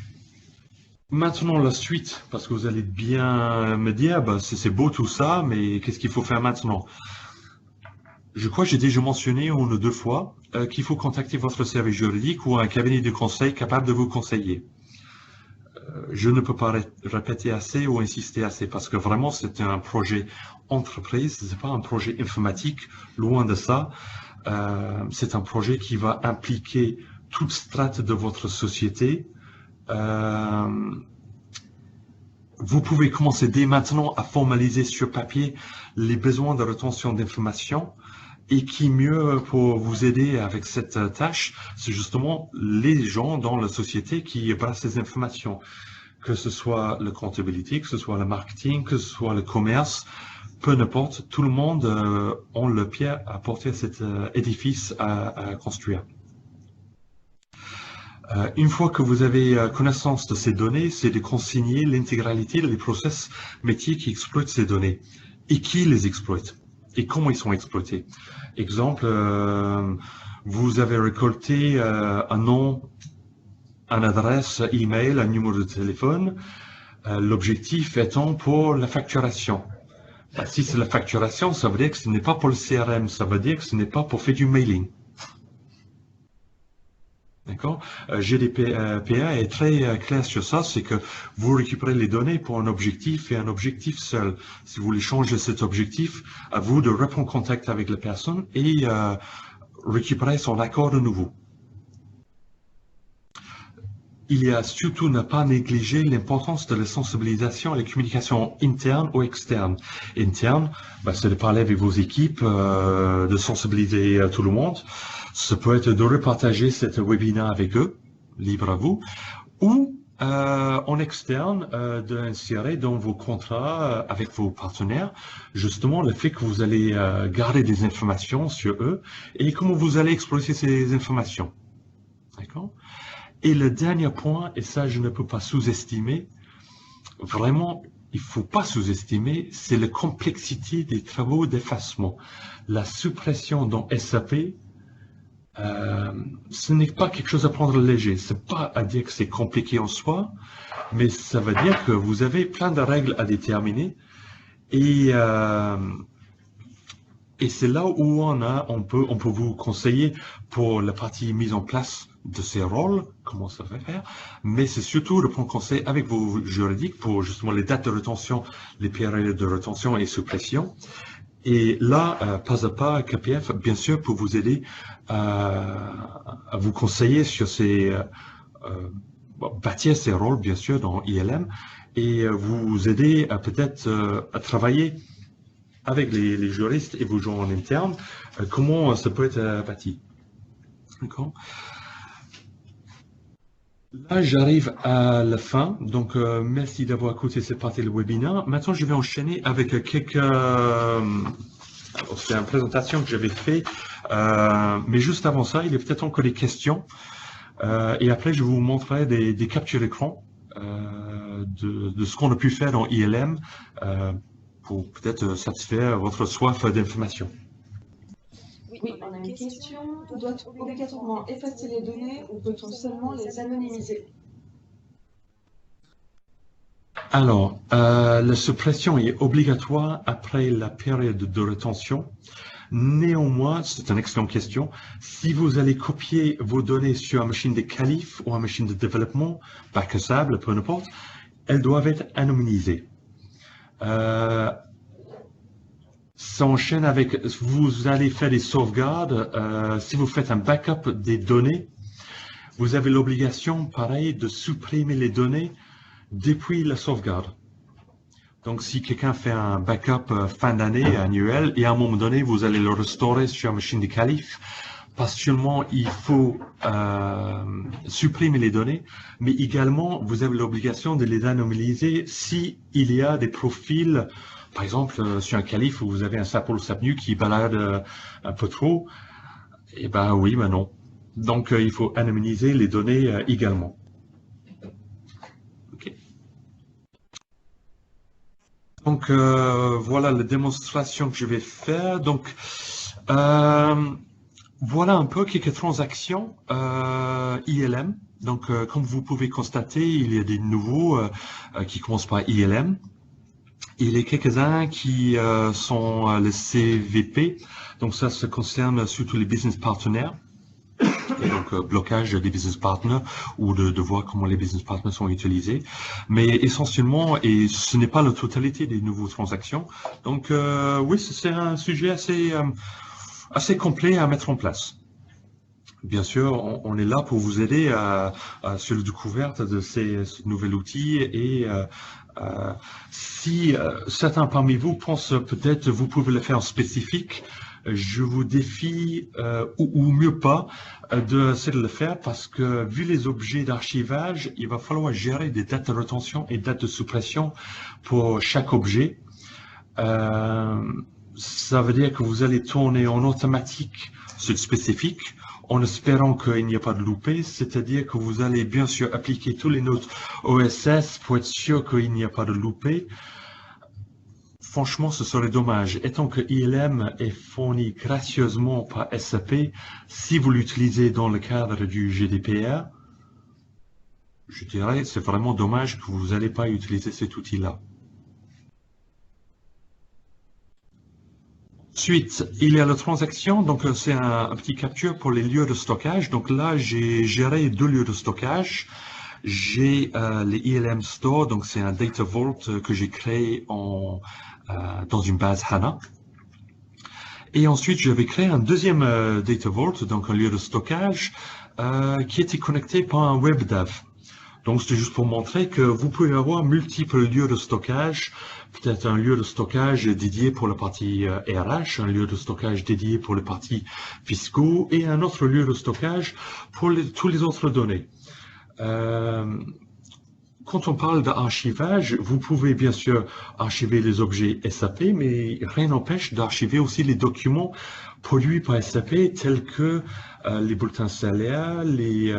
maintenant la suite, parce que vous allez bien me dire, bah, c'est beau tout ça, mais qu'est-ce qu'il faut faire maintenant? Je crois que j'ai déjà mentionné une ou deux fois qu'il faut contacter votre service juridique ou un cabinet de conseil capable de vous conseiller. Je ne peux pas répéter assez ou insister assez parce que vraiment c'est un projet entreprise, ce n'est pas un projet informatique, loin de ça. C'est un projet qui va impliquer toute strate de votre société. Vous pouvez commencer dès maintenant à formaliser sur papier les besoins de rétention d'informations. Et qui mieux pour vous aider avec cette tâche, c'est justement les gens dans la société qui brassent ces informations, que ce soit la comptabilité, que ce soit le marketing, que ce soit le commerce, peu importe, tout le monde a le pied à porter à cet édifice à construire. Une fois que vous avez connaissance de ces données, c'est de consigner l'intégralité des process métiers qui exploitent ces données et qui les exploite et comment ils sont exploités. Exemple, vous avez récolté un nom, une adresse email, un numéro de téléphone, l'objectif étant pour la facturation. Ben, si c'est la facturation, ça veut dire que ce n'est pas pour le CRM, ça veut dire que ce n'est pas pour faire du mailing. D'accord? GDPR est très clair sur ça, c'est que vous récupérez les données pour un objectif et un objectif seul. Si vous voulez changer cet objectif, à vous de reprendre contact avec la personne et récupérer son accord de nouveau. Il y a surtout ne pas négliger l'importance de la sensibilisation et la communication interne ou externe. Interne, ben, c'est de parler avec vos équipes, de sensibiliser tout le monde. Ça peut être de repartager cet webinaire avec eux, libre à vous, ou en externe, d'insérer dans vos contrats avec vos partenaires, justement le fait que vous allez garder des informations sur eux et comment vous allez exploiter ces informations. D'accord? Et le dernier point, et ça je ne peux pas sous-estimer, vraiment, il ne faut pas sous-estimer, c'est la complexité des travaux d'effacement. La suppression dans SAP, ce n'est pas quelque chose à prendre léger. Ce n'est pas à dire que c'est compliqué en soi, mais ça veut dire que vous avez plein de règles à déterminer et c'est là où on peut vous conseiller pour la partie mise en place de ces rôles, comment ça va faire, mais c'est surtout de prendre conseil avec vos juridiques pour justement les dates de rétention, les périodes de rétention et suppression. Et là, pas à pas, KPF, bien sûr, pour vous aider à vous conseiller sur ces, bâtir ces rôles, bien sûr, dans ILM, et vous aider à peut-être à travailler avec les juristes et vos gens en interne, comment ça peut être bâti. D'accord ? Là, j'arrive à la fin, donc merci d'avoir écouté cette partie du webinaire. Maintenant, je vais enchaîner avec quelques... c'est une présentation que j'avais faite, mais juste avant ça, il y a peut-être encore des questions. Et après, je vous montrerai des captures d'écran de ce qu'on a pu faire dans ILM pour peut-être satisfaire votre soif d'information. Oui, on a une question. Doit-on obligatoirement effacer les données ou peut-on seulement les anonymiser? Alors, la suppression est obligatoire après la période de rétention. Néanmoins, c'est une excellente question. Si vous allez copier vos données sur une machine de qualif ou une machine de développement, bac à sable, peu importe, elles doivent être anonymisées. Ça enchaîne avec, vous allez faire des sauvegardes. Si vous faites un backup des données, vous avez l'obligation, pareil, de supprimer les données depuis la sauvegarde. Donc, si quelqu'un fait un backup fin d'année annuel et à un moment donné, vous allez le restaurer sur une machine de qualif, partiellement, il faut supprimer les données, mais également, vous avez l'obligation de les anonymiser s'il y a des profils. Par exemple, sur un qualif où vous avez un sapeur ou sapenu qui balade un peu trop, eh ben oui, ben non. Donc, il faut anonymiser les données également. OK. Donc, voilà la démonstration que je vais faire. Donc, voilà un peu quelques transactions ILM. Donc, comme vous pouvez constater, il y a des nouveaux qui commencent par ILM. Il y a quelques-uns qui sont le CVP. Donc, ça concerne surtout les business partenaires. Et donc, blocage des business partners ou de voir comment les business partners sont utilisés. Mais essentiellement, et ce n'est pas la totalité des nouveaux transactions. Donc, oui, c'est un sujet assez complet à mettre en place. Bien sûr, on est là pour vous aider sur la découverte de ce nouvel outil et si certains parmi vous pensent peut-être vous pouvez le faire en spécifique, je vous défie, ou mieux pas, d'essayer de le faire parce que vu les objets d'archivage, il va falloir gérer des dates de rétention et dates de suppression pour chaque objet. Ça veut dire que vous allez tourner en automatique ce spécifique en espérant qu'il n'y a pas de loupé, c'est-à-dire que vous allez bien sûr appliquer tous les notes OSS pour être sûr qu'il n'y a pas de loupé. Franchement, ce serait dommage. Étant que ILM est fourni gracieusement par SAP, si vous l'utilisez dans le cadre du GDPR, je dirais c'est vraiment dommage que vous n'allez pas utiliser cet outil-là. Ensuite, il y a la transaction, donc c'est un petit capture pour les lieux de stockage. Donc là, j'ai géré 2 lieux de stockage. J'ai les ILM Store, donc c'est un Data Vault que j'ai créé dans une base HANA. Et ensuite, je vais créer un deuxième Data Vault, donc un lieu de stockage, qui était connecté par un WebDAV. Donc, c'est juste pour montrer que vous pouvez avoir multiples lieux de stockage, peut-être un lieu de stockage dédié pour la partie RH, un lieu de stockage dédié pour la partie fiscaux et un autre lieu de stockage pour toutes les autres données. Quand on parle d'archivage, vous pouvez bien sûr archiver les objets SAP, mais rien n'empêche d'archiver aussi les documents produits par SAP tels que les bulletins salaires, les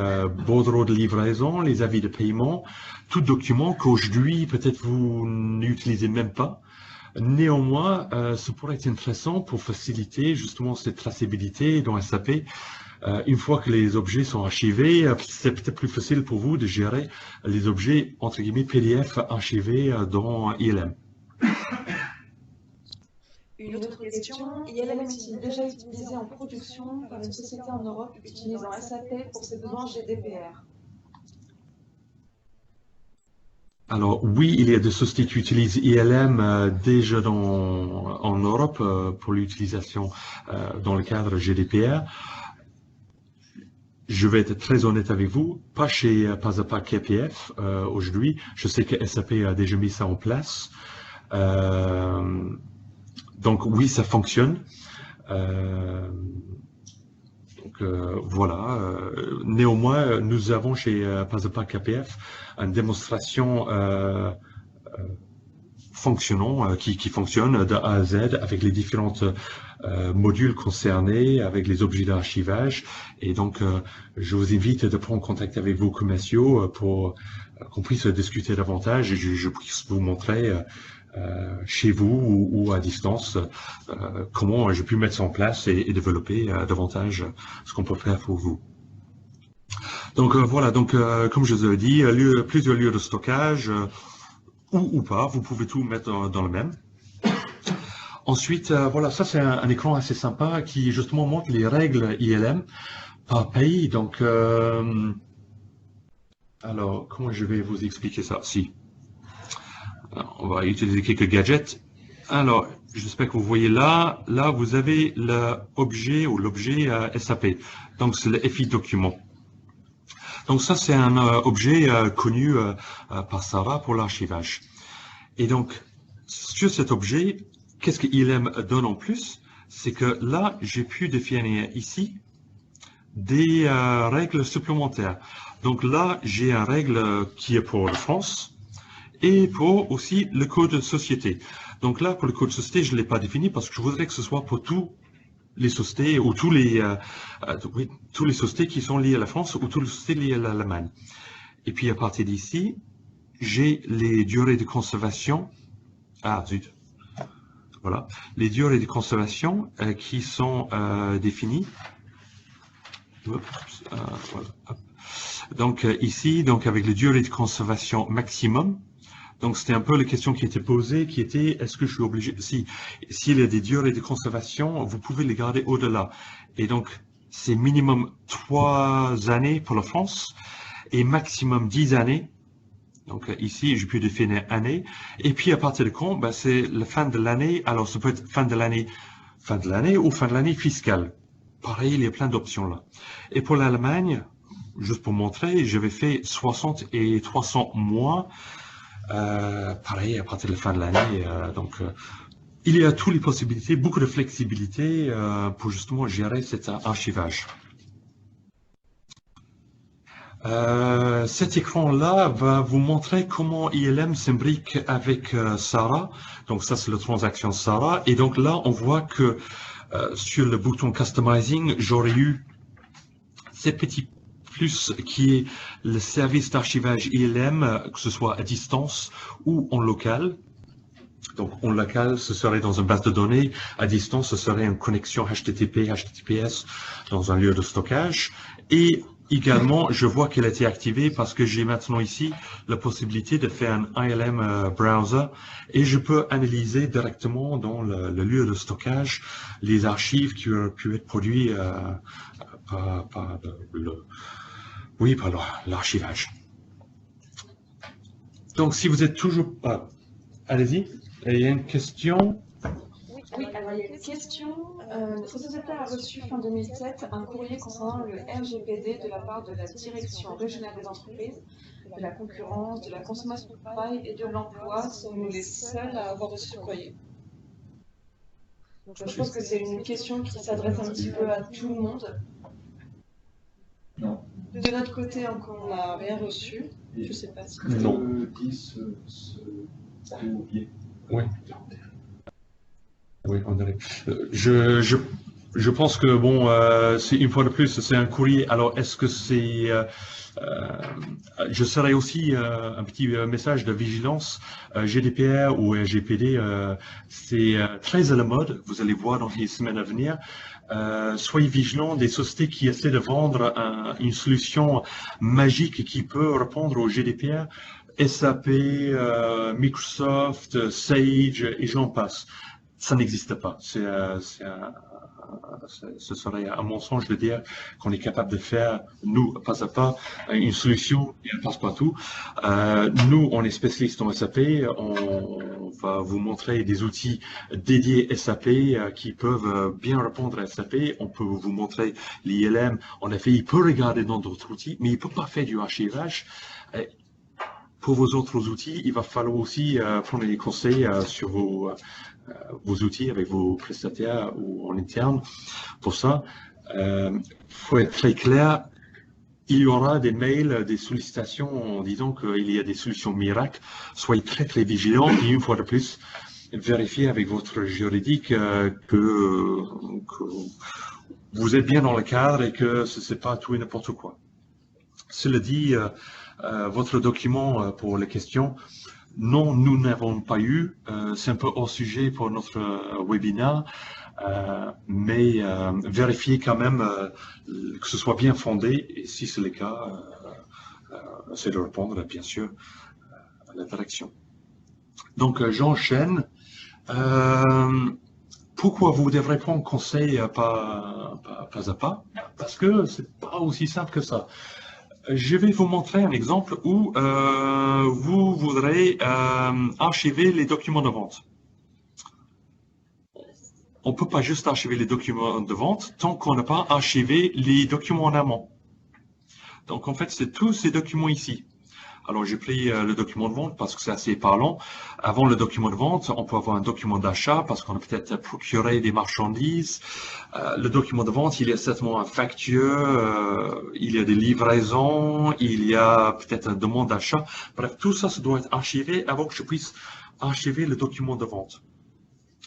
bordereaux de livraison, les avis de paiement, tout document qu'aujourd'hui peut-être vous n'utilisez même pas. Néanmoins, ce pourrait être intéressant pour faciliter justement cette traçabilité dans SAP. Une fois que les objets sont archivés, c'est peut-être plus facile pour vous de gérer les objets, entre guillemets, PDF archivés dans ILM. Une autre question, ILM est-il déjà utilisé en production par une société en Europe utilisant SAP pour ses besoins GDPR? Alors oui, il y a des sociétés qui utilisent ILM déjà en Europe pour l'utilisation dans le cadre GDPR. Je vais être très honnête avec vous, pas chez PASAPA KPF aujourd'hui. Je sais que SAP a déjà mis ça en place. Donc oui, ça fonctionne. Voilà. Néanmoins, nous avons chez PASAPA KPF une démonstration fonctionnant, qui fonctionne de A à Z avec les différentes modules concernés, avec les objets d'archivage. Et donc, je vous invite de prendre contact avec vos commerciaux pour qu'on puisse discuter davantage et je puisse vous montrer chez vous ou à distance comment j'ai pu mettre ça en place et développer davantage ce qu'on peut faire pour vous. Donc voilà, donc comme je vous ai dit, plusieurs lieux de stockage ou pas, vous pouvez tout mettre dans le même. Ensuite, voilà, ça c'est un écran assez sympa qui justement montre les règles ILM par pays. Donc, alors, comment je vais vous expliquer ça? Si. Alors, on va utiliser quelques gadgets. Alors, j'espère que vous voyez là vous avez l'objet ou l'objet SAP. Donc, c'est le FI document. Donc, ça c'est un objet connu par Sarah pour l'archivage. Et donc, sur cet objet, qu'est-ce que ILM donne en plus? C'est que là, j'ai pu définir ici des règles supplémentaires. Donc là, j'ai une règle qui est pour la France et pour aussi le code de société. Donc là, pour le code de société, je ne l'ai pas défini parce que je voudrais que ce soit pour tous les sociétés ou oui, tous les sociétés qui sont liées à la France ou toutes les sociétés liées à l'Allemagne. Et puis à partir d'ici, j'ai les durées de conservation. Ah zut. Voilà, les durées de conservation qui sont définies. Oups, voilà. Donc ici, donc avec les durées de conservation maximum. Donc c'était un peu la question qui était posée, qui était est-ce que je suis obligé, s'il y a des durées de conservation, vous pouvez les garder au-delà. Et donc c'est minimum 3 années pour la France et maximum 10 années. Donc ici, je peux définir année. Et puis à partir de quand, ben, c'est la fin de l'année. Alors ça peut être fin de l'année ou fin de l'année fiscale. Pareil, il y a plein d'options là. Et pour l'Allemagne, juste pour montrer, j'avais fait 60 et 300 mois. Pareil, à partir de la fin de l'année. Il y a toutes les possibilités, beaucoup de flexibilité pour justement gérer cet archivage. Cet écran-là va vous montrer comment ILM s'imbrique avec SARA. Donc ça, c'est la transaction SARA. Et donc là, on voit que sur le bouton Customizing, j'aurais eu ces petits plus qui est le service d'archivage ILM, que ce soit à distance ou en local. Donc en local, ce serait dans une base de données. À distance, ce serait une connexion HTTP, HTTPS dans un lieu de stockage. Et également, je vois qu'elle a été activée parce que j'ai maintenant ici la possibilité de faire un ILM browser et je peux analyser directement dans le lieu de stockage les archives qui ont pu être produites par l'archivage. Donc, si vous êtes toujours... allez-y, il y a une question. Oui, alors il y a une question. Notre société a reçu fin 2007 un courrier concernant le RGPD de la part de la Direction régionale des entreprises, de la concurrence, de la consommation de travail et de l'emploi. Sommes-nous les seuls à avoir reçu ce courrier? Donc, je pense que c'est une question qui s'adresse un petit peu à tout le monde. Non. De notre côté, on n'a rien reçu. Je ne sais pas si... Non. Oui. Oui, on dirait. Je pense que, bon, c'est une fois de plus, c'est un courrier. Alors, est-ce que c'est... je serais aussi un petit message de vigilance. GDPR ou RGPD, c'est très à la mode. Vous allez voir dans les semaines à venir. Soyez vigilants des sociétés qui essaient de vendre une solution magique qui peut répondre au GDPR. SAP, Microsoft, Sage et j'en passe. Ça n'existe pas. Ce serait un mensonge de dire qu'on est capable de faire, nous, pas à pas, une solution et un passe-partout. Nous, on est spécialistes en SAP. On va vous montrer des outils dédiés SAP qui peuvent bien répondre à SAP. On peut vous montrer l'ILM. En effet, il peut regarder dans d'autres outils, mais il ne peut pas faire du archivage. Pour vos autres outils, il va falloir aussi prendre des conseils sur vos outils avec vos prestataires ou en interne. Pour ça, faut être très clair. Il y aura des mails, des sollicitations en disant qu'il y a des solutions miracles. Soyez très très vigilants et une fois de plus, vérifiez avec votre juridique que vous êtes bien dans le cadre et que ce n'est pas tout et n'importe quoi. Cela dit, votre document pour les questions, non, nous n'avons pas eu. C'est un peu hors sujet pour notre webinaire, mais vérifiez quand même que ce soit bien fondé. Et si c'est le cas, essayez de répondre, bien sûr, à la direction. Donc, j'enchaîne. Pourquoi vous devrez prendre conseil pas à pas? Parce que c'est pas aussi simple que ça. Je vais vous montrer un exemple où vous voudrez archiver les documents de vente. On ne peut pas juste archiver les documents de vente tant qu'on n'a pas archivé les documents en amont. Donc en fait, c'est tous ces documents ici. Alors j'ai pris le document de vente parce que c'est assez parlant. Avant le document de vente, on peut avoir un document d'achat parce qu'on a peut-être procuré des marchandises. Le document de vente, il y a certainement un facture, il y a des livraisons, il y a peut-être une demande d'achat. Bref, tout ça, ça doit être archivé avant que je puisse archiver le document de vente.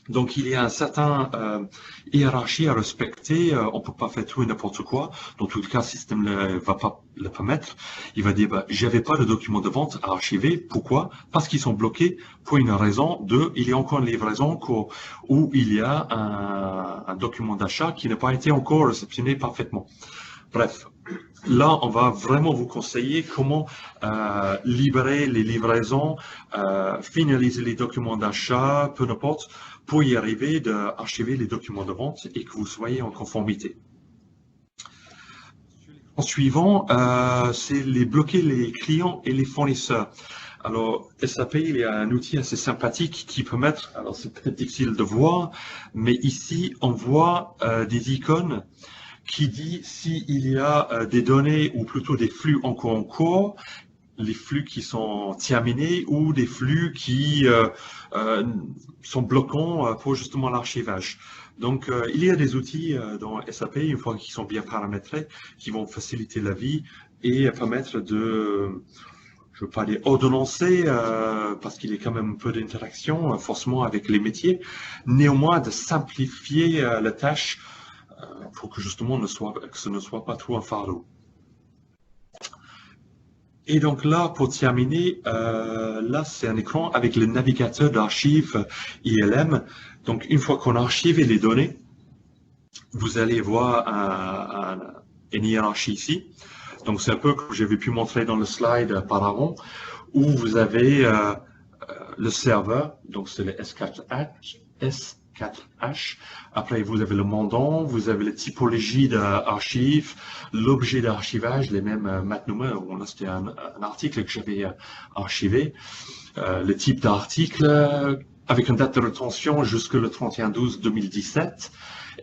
Donc, il y a un certain hiérarchie à respecter. On ne peut pas faire tout et n'importe quoi. Dans tout cas, le système ne va pas le permettre. Il va dire, j'avais pas de document de vente à archiver. Pourquoi? Parce qu'ils sont bloqués pour une raison de, il y a encore une livraison où il y a un document d'achat qui n'a pas été encore réceptionné parfaitement. Bref. Là, on va vraiment vous conseiller comment libérer les livraisons, finaliser les documents d'achat, peu importe, pour y arriver d'archiver les documents de vente et que vous soyez en conformité. En suivant, c'est bloquer les clients et les fournisseurs. Alors, SAP, il y a un outil assez sympathique qui peut mettre, alors c'est peut-être difficile de voir, mais ici, on voit des icônes qui dit s'il y a des données ou plutôt des flux encore en cours, les flux qui sont terminés ou des flux qui sont bloquants pour justement l'archivage. Donc, il y a des outils dans SAP, une fois qu'ils sont bien paramétrés, qui vont faciliter la vie et permettre de, je ne veux pas dire ordonnancer, parce qu'il y a quand même un peu d'interaction forcément avec les métiers, néanmoins de simplifier la tâche pour que justement que ce ne soit pas trop un fardeau. Et donc là, pour terminer, là c'est un écran avec le navigateur d'archives ILM. Donc une fois qu'on a archivé les données, vous allez voir une hiérarchie ici. Donc c'est un peu comme j'avais pu montrer dans le slide par avant, où vous avez le serveur, donc c'est le S4H. Après, vous avez le mandant, vous avez la typologie d'archives, l'objet d'archivage, les mêmes maintenant, là c'était un article que j'avais archivé, le type d'article avec une date de rétention jusque le 31/12/2017.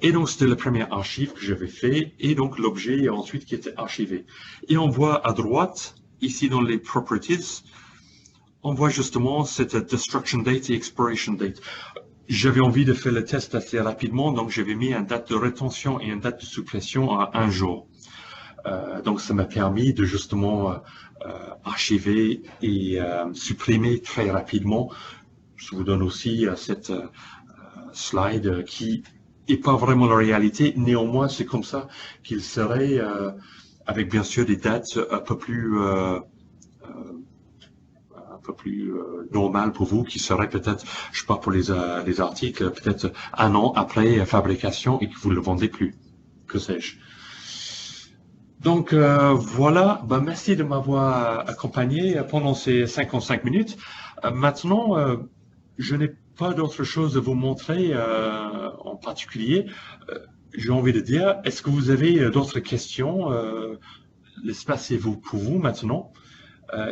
Et donc, c'était le premier archive que j'avais fait, et donc l'objet ensuite qui était archivé. Et on voit à droite, ici dans les properties, on voit justement cette destruction date et expiration date. J'avais envie de faire le test assez rapidement, donc j'avais mis une date de rétention et une date de suppression à 1 jour. Donc ça m'a permis de justement archiver et supprimer très rapidement. Je vous donne aussi cette slide qui n'est pas vraiment la réalité, néanmoins c'est comme ça qu'il serait, avec bien sûr des dates un peu plus normal pour vous, qui serait peut-être, je sais pas, pour les articles, peut-être 1 an après fabrication et que vous ne le vendez plus, que sais-je. Donc voilà, merci de m'avoir accompagné pendant ces 55 minutes. Maintenant, je n'ai pas d'autre chose à vous montrer en particulier. J'ai envie de dire, est-ce que vous avez d'autres questions? L'espace est pour vous maintenant.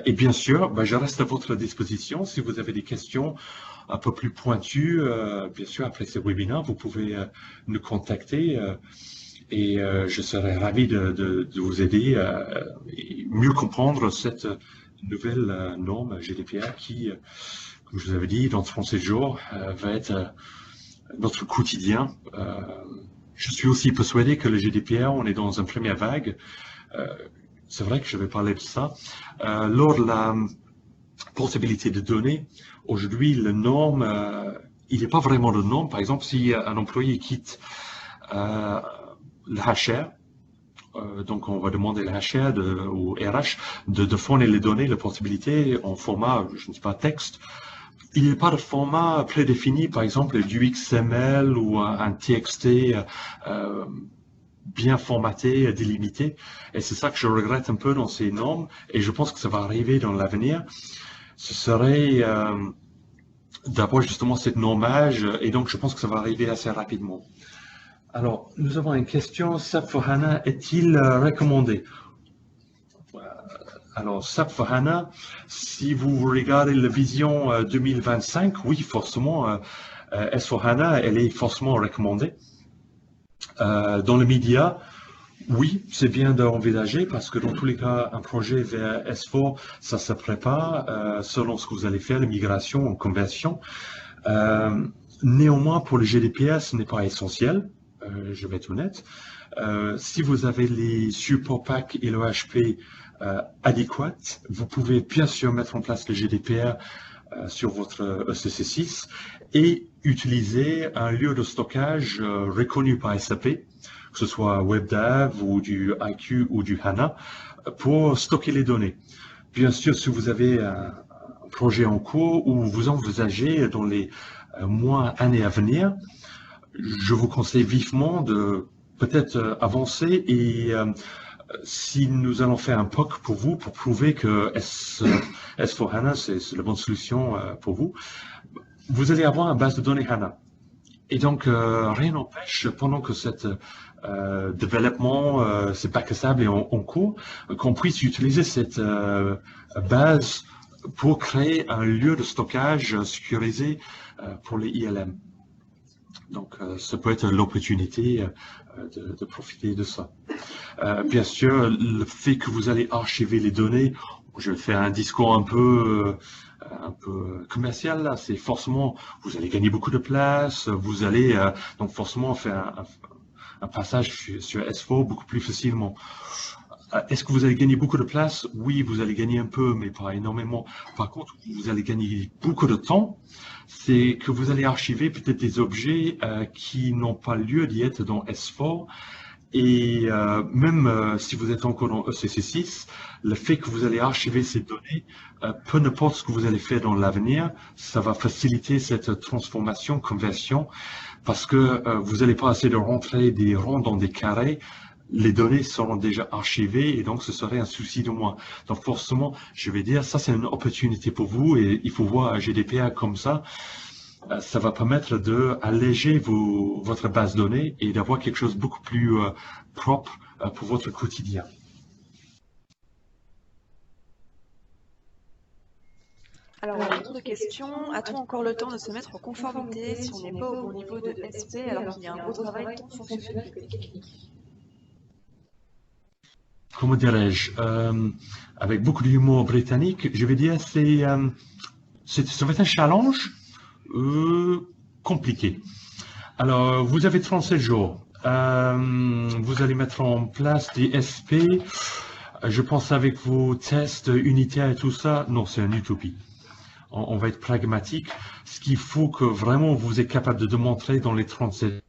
Et bien sûr, je reste à votre disposition. Si vous avez des questions un peu plus pointues, bien sûr, après ce webinaire, vous pouvez nous contacter et je serai ravi de vous aider et mieux comprendre cette nouvelle norme GDPR qui, comme je vous avais dit, dans 37 jours, va être notre quotidien. Je suis aussi persuadé que le GDPR, on est dans une première vague. C'est vrai que je vais parler de ça. Lors de la portabilité de données, aujourd'hui, la norme, il n'y a pas vraiment de norme. Par exemple, si un employé quitte le HR, donc on va demander le HR au RH de fournir les données, la portabilité en format, je ne sais pas, texte. Il n'y a pas de format prédéfini, par exemple du XML ou un TXT bien formaté, délimité. Et c'est ça que je regrette un peu dans ces normes, et je pense que ça va arriver dans l'avenir. Ce serait d'avoir justement cette normage, et donc je pense que ça va arriver assez rapidement. Alors, nous avons une question. SAP for HANA est-il recommandé? Alors, SAP for HANA, si vous regardez la vision 2025, oui, forcément, S4HANA, elle est forcément recommandée. Dans le média, oui, c'est bien d'envisager parce que dans tous les cas, un projet vers S4, ça se prépare selon ce que vous allez faire, la migration ou conversion. Néanmoins, pour le GDPR, ce n'est pas essentiel, je vais être honnête. Si vous avez les supports PAC et l'OHP adéquats, vous pouvez bien sûr mettre en place le GDPR sur votre ECC6 et utiliser un lieu de stockage reconnu par SAP, que ce soit WebDAV ou du IQ ou du HANA, pour stocker les données. Bien sûr, si vous avez un projet en cours ou vous envisagez dans les mois, années à venir, je vous conseille vivement de peut-être avancer et si nous allons faire un POC pour vous, pour prouver que S4HANA, c'est la bonne solution pour vous, vous allez avoir une base de données HANA. Et donc, rien n'empêche, pendant que cette développement, ce bac à sable est en cours, qu'on puisse utiliser cette base pour créer un lieu de stockage sécurisé pour les ILM. Donc, ça peut être l'opportunité de profiter de ça. Bien sûr, le fait que vous allez archiver les données, je vais faire un discours un peu commercial là, c'est forcément, vous allez gagner beaucoup de place, vous allez donc forcément faire un passage sur S4 beaucoup plus facilement. Est-ce que vous allez gagner beaucoup de place? Oui, vous allez gagner un peu, mais pas énormément. Par contre, vous allez gagner beaucoup de temps. C'est que vous allez archiver peut-être des objets qui n'ont pas lieu d'y être dans S4. Et même si vous êtes encore dans ECC6, le fait que vous allez archiver ces données, peu importe ce que vous allez faire dans l'avenir, ça va faciliter cette transformation, conversion, parce que vous n'allez pas essayer de rentrer des ronds dans des carrés. Les données seront déjà archivées et donc ce serait un souci de moins. Donc forcément, je vais dire, ça c'est une opportunité pour vous et il faut voir GDPR comme ça. Ça va permettre d'alléger votre base de données et d'avoir quelque chose de beaucoup plus propre pour votre quotidien. Alors, une autre question, a-t-on encore le temps de se mettre en conformité si on n'est pas au bon niveau de SP alors qu'il y a un gros travail tant fonctionnel que technique? Comment dirais-je, avec beaucoup d'humour britannique, je vais dire ça va être un challenge compliqué. Alors, vous avez 37 jours. Vous allez mettre en place des SP. Je pense avec vos tests unitaires et tout ça, non, c'est une utopie. On va être pragmatique. Ce qu'il faut que vraiment vous êtes capable de démontrer dans les 37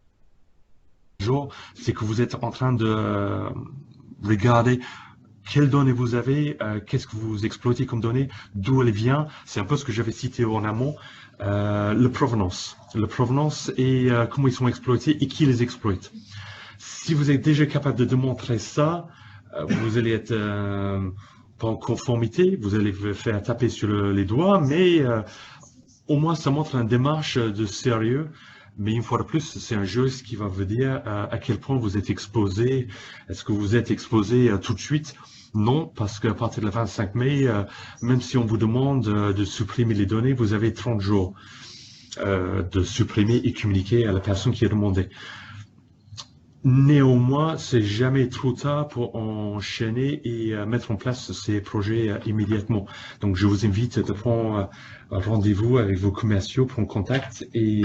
jours, c'est que vous êtes en train de regardez quelles données vous avez, qu'est-ce que vous exploitez comme données, d'où elle vient. C'est un peu ce que j'avais cité en amont, le provenance. Le provenance et comment ils sont exploités et qui les exploite. Si vous êtes déjà capable de démontrer ça, vous allez être pas en conformité, vous allez vous faire taper sur les doigts, mais au moins ça montre une démarche de sérieux. Mais une fois de plus, c'est un jeu qui va vous dire à quel point vous êtes exposé. Est-ce que vous êtes exposé tout de suite? Non, parce qu'à partir du 25 mai, même si on vous demande de supprimer les données, vous avez 30 jours de supprimer et communiquer à la personne qui a demandé. Néanmoins, c'est jamais trop tard pour enchaîner et mettre en place ces projets immédiatement. Donc, je vous invite de prendre rendez-vous avec vos commerciaux, prendre contact et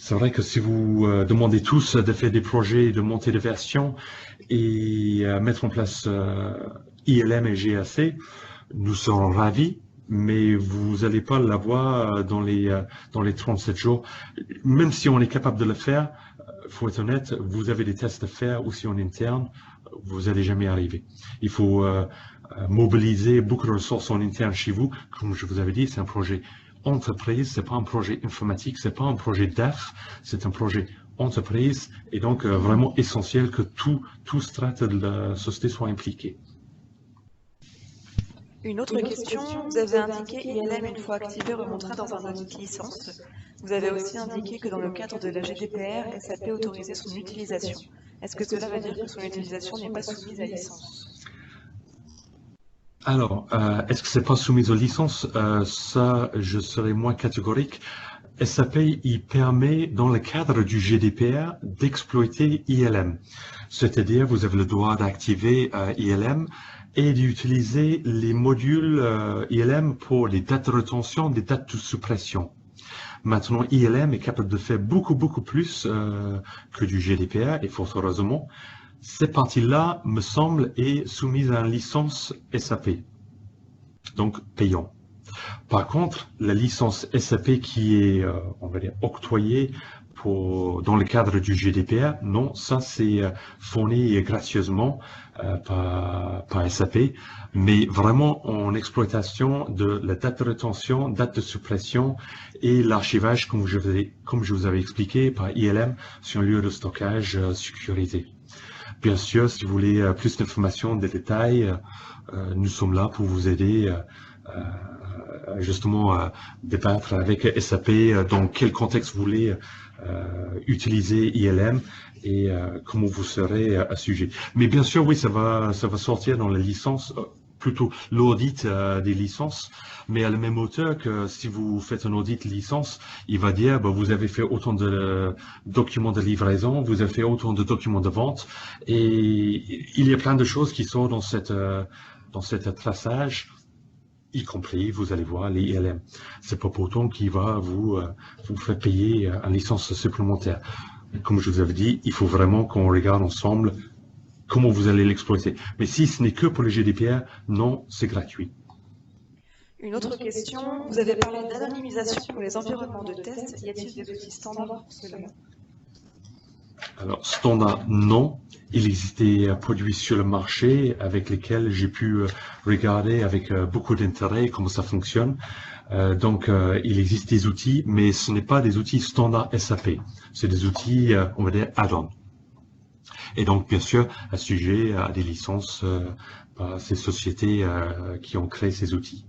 c'est vrai que si vous demandez tous de faire des projets de montée de version et mettre en place ILM et GAC, nous serons ravis, mais vous n'allez pas l'avoir dans les 37 jours. Même si on est capable de le faire, il faut être honnête, vous avez des tests à faire aussi en interne, vous n'allez jamais arriver. Il faut mobiliser beaucoup de ressources en interne chez vous. Comme je vous avais dit, c'est un projet entreprise, c'est pas un projet informatique, c'est pas un projet DAF, c'est un projet entreprise et donc vraiment essentiel que tout strate de la société soit impliqué. Une autre question, vous avez indiqué ILM une fois activé remontera dans un audit licence. Vous avez aussi indiqué que dans le cadre de la GDPR, SAP autorisait son utilisation. Est-ce que cela veut dire que son utilisation n'est pas soumise à licence? Alors, est-ce que c'est pas soumis aux licences? Ça, je serai moins catégorique. SAP, il permet, dans le cadre du GDPR, d'exploiter ILM. C'est-à-dire, vous avez le droit d'activer ILM et d'utiliser les modules ILM pour les dates de rétention, des dates de suppression. Maintenant, ILM est capable de faire beaucoup plus que du GDPR, et fort heureusement. Cette partie-là, me semble, est soumise à une licence SAP, donc payant. Par contre, la licence SAP qui est, on va dire, octroyée dans le cadre du GDPR, non, ça c'est fourni gracieusement par SAP, mais vraiment en exploitation de la date de rétention, date de suppression et l'archivage, comme je vous avais expliqué, par ILM sur un lieu de stockage sécurisé. Bien sûr, si vous voulez plus d'informations, des détails, nous sommes là pour vous aider justement débattre avec SAP dans quel contexte vous voulez utiliser ILM et comment vous serez assujetti. Mais bien sûr, oui, ça va sortir dans la licence, plutôt l'audit des licences, mais à la même hauteur que si vous faites un audit licence, il va dire bah, vous avez fait autant de documents de livraison, vous avez fait autant de documents de vente, et il y a plein de choses qui sont dans cette traçage, y compris, vous allez voir, les ILM. C'est pas pour autant qu'il va vous faire payer une licence supplémentaire. Comme je vous avais dit, il faut vraiment qu'on regarde ensemble comment vous allez l'exploiter. Mais si ce n'est que pour le GDPR, non, c'est gratuit. Une autre question, vous avez parlé d'anonymisation pour les environnements de test. Y a-t-il des outils standards pour cela? Alors, standard, non. Il existe des produits sur le marché avec lesquels j'ai pu regarder avec beaucoup d'intérêt comment ça fonctionne. Donc, il existe des outils, mais ce n'est pas des outils standards SAP. C'est des outils, on va dire, add-on. Et donc, bien sûr, assujettis à des licences par ces sociétés qui ont créé ces outils.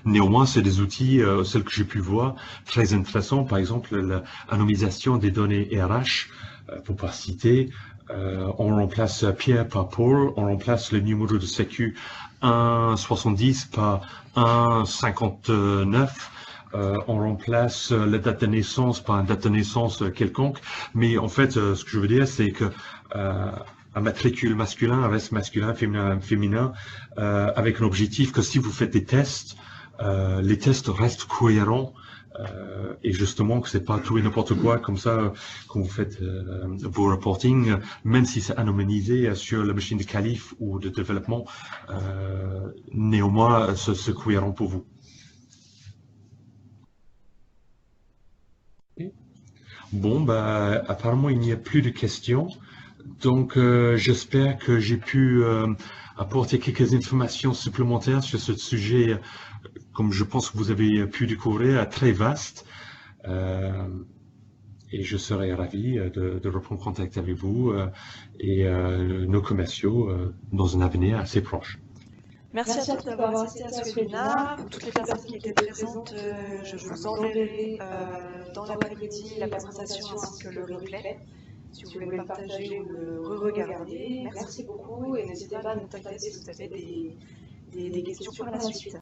Néanmoins, c'est des outils, celles que j'ai pu voir, très intéressants. Par exemple, l'anonymisation des données RH, pour pas citer, on remplace Pierre par Paul, on remplace le numéro de sécu 170 par 159. On remplace la date de naissance par une date de naissance quelconque, mais en fait, ce que je veux dire, c'est que un matricule masculin reste masculin, féminin, avec un objectif que si vous faites des tests, les tests restent cohérents et justement que c'est pas tout et n'importe quoi comme ça quand vous faites vos reporting, même si c'est anonymisé sur la machine de qualif ou de développement, néanmoins c'est cohérent pour vous. Bon, bah, apparemment, il n'y a plus de questions. Donc, j'espère que j'ai pu apporter quelques informations supplémentaires sur ce sujet, comme je pense que vous avez pu découvrir, très vaste. Et je serai ravi de reprendre contact avec vous et nos commerciaux dans un avenir assez proche. Merci à tous d'avoir assisté à ce webinaire. Pour toutes les personnes qui étaient présentes, je vous enverrai dans l'après-midi la présentation ainsi que le replay, si vous voulez le partager ou le re-regarder. Merci beaucoup et n'hésitez pas à nous contacter si vous avez des questions par la suite.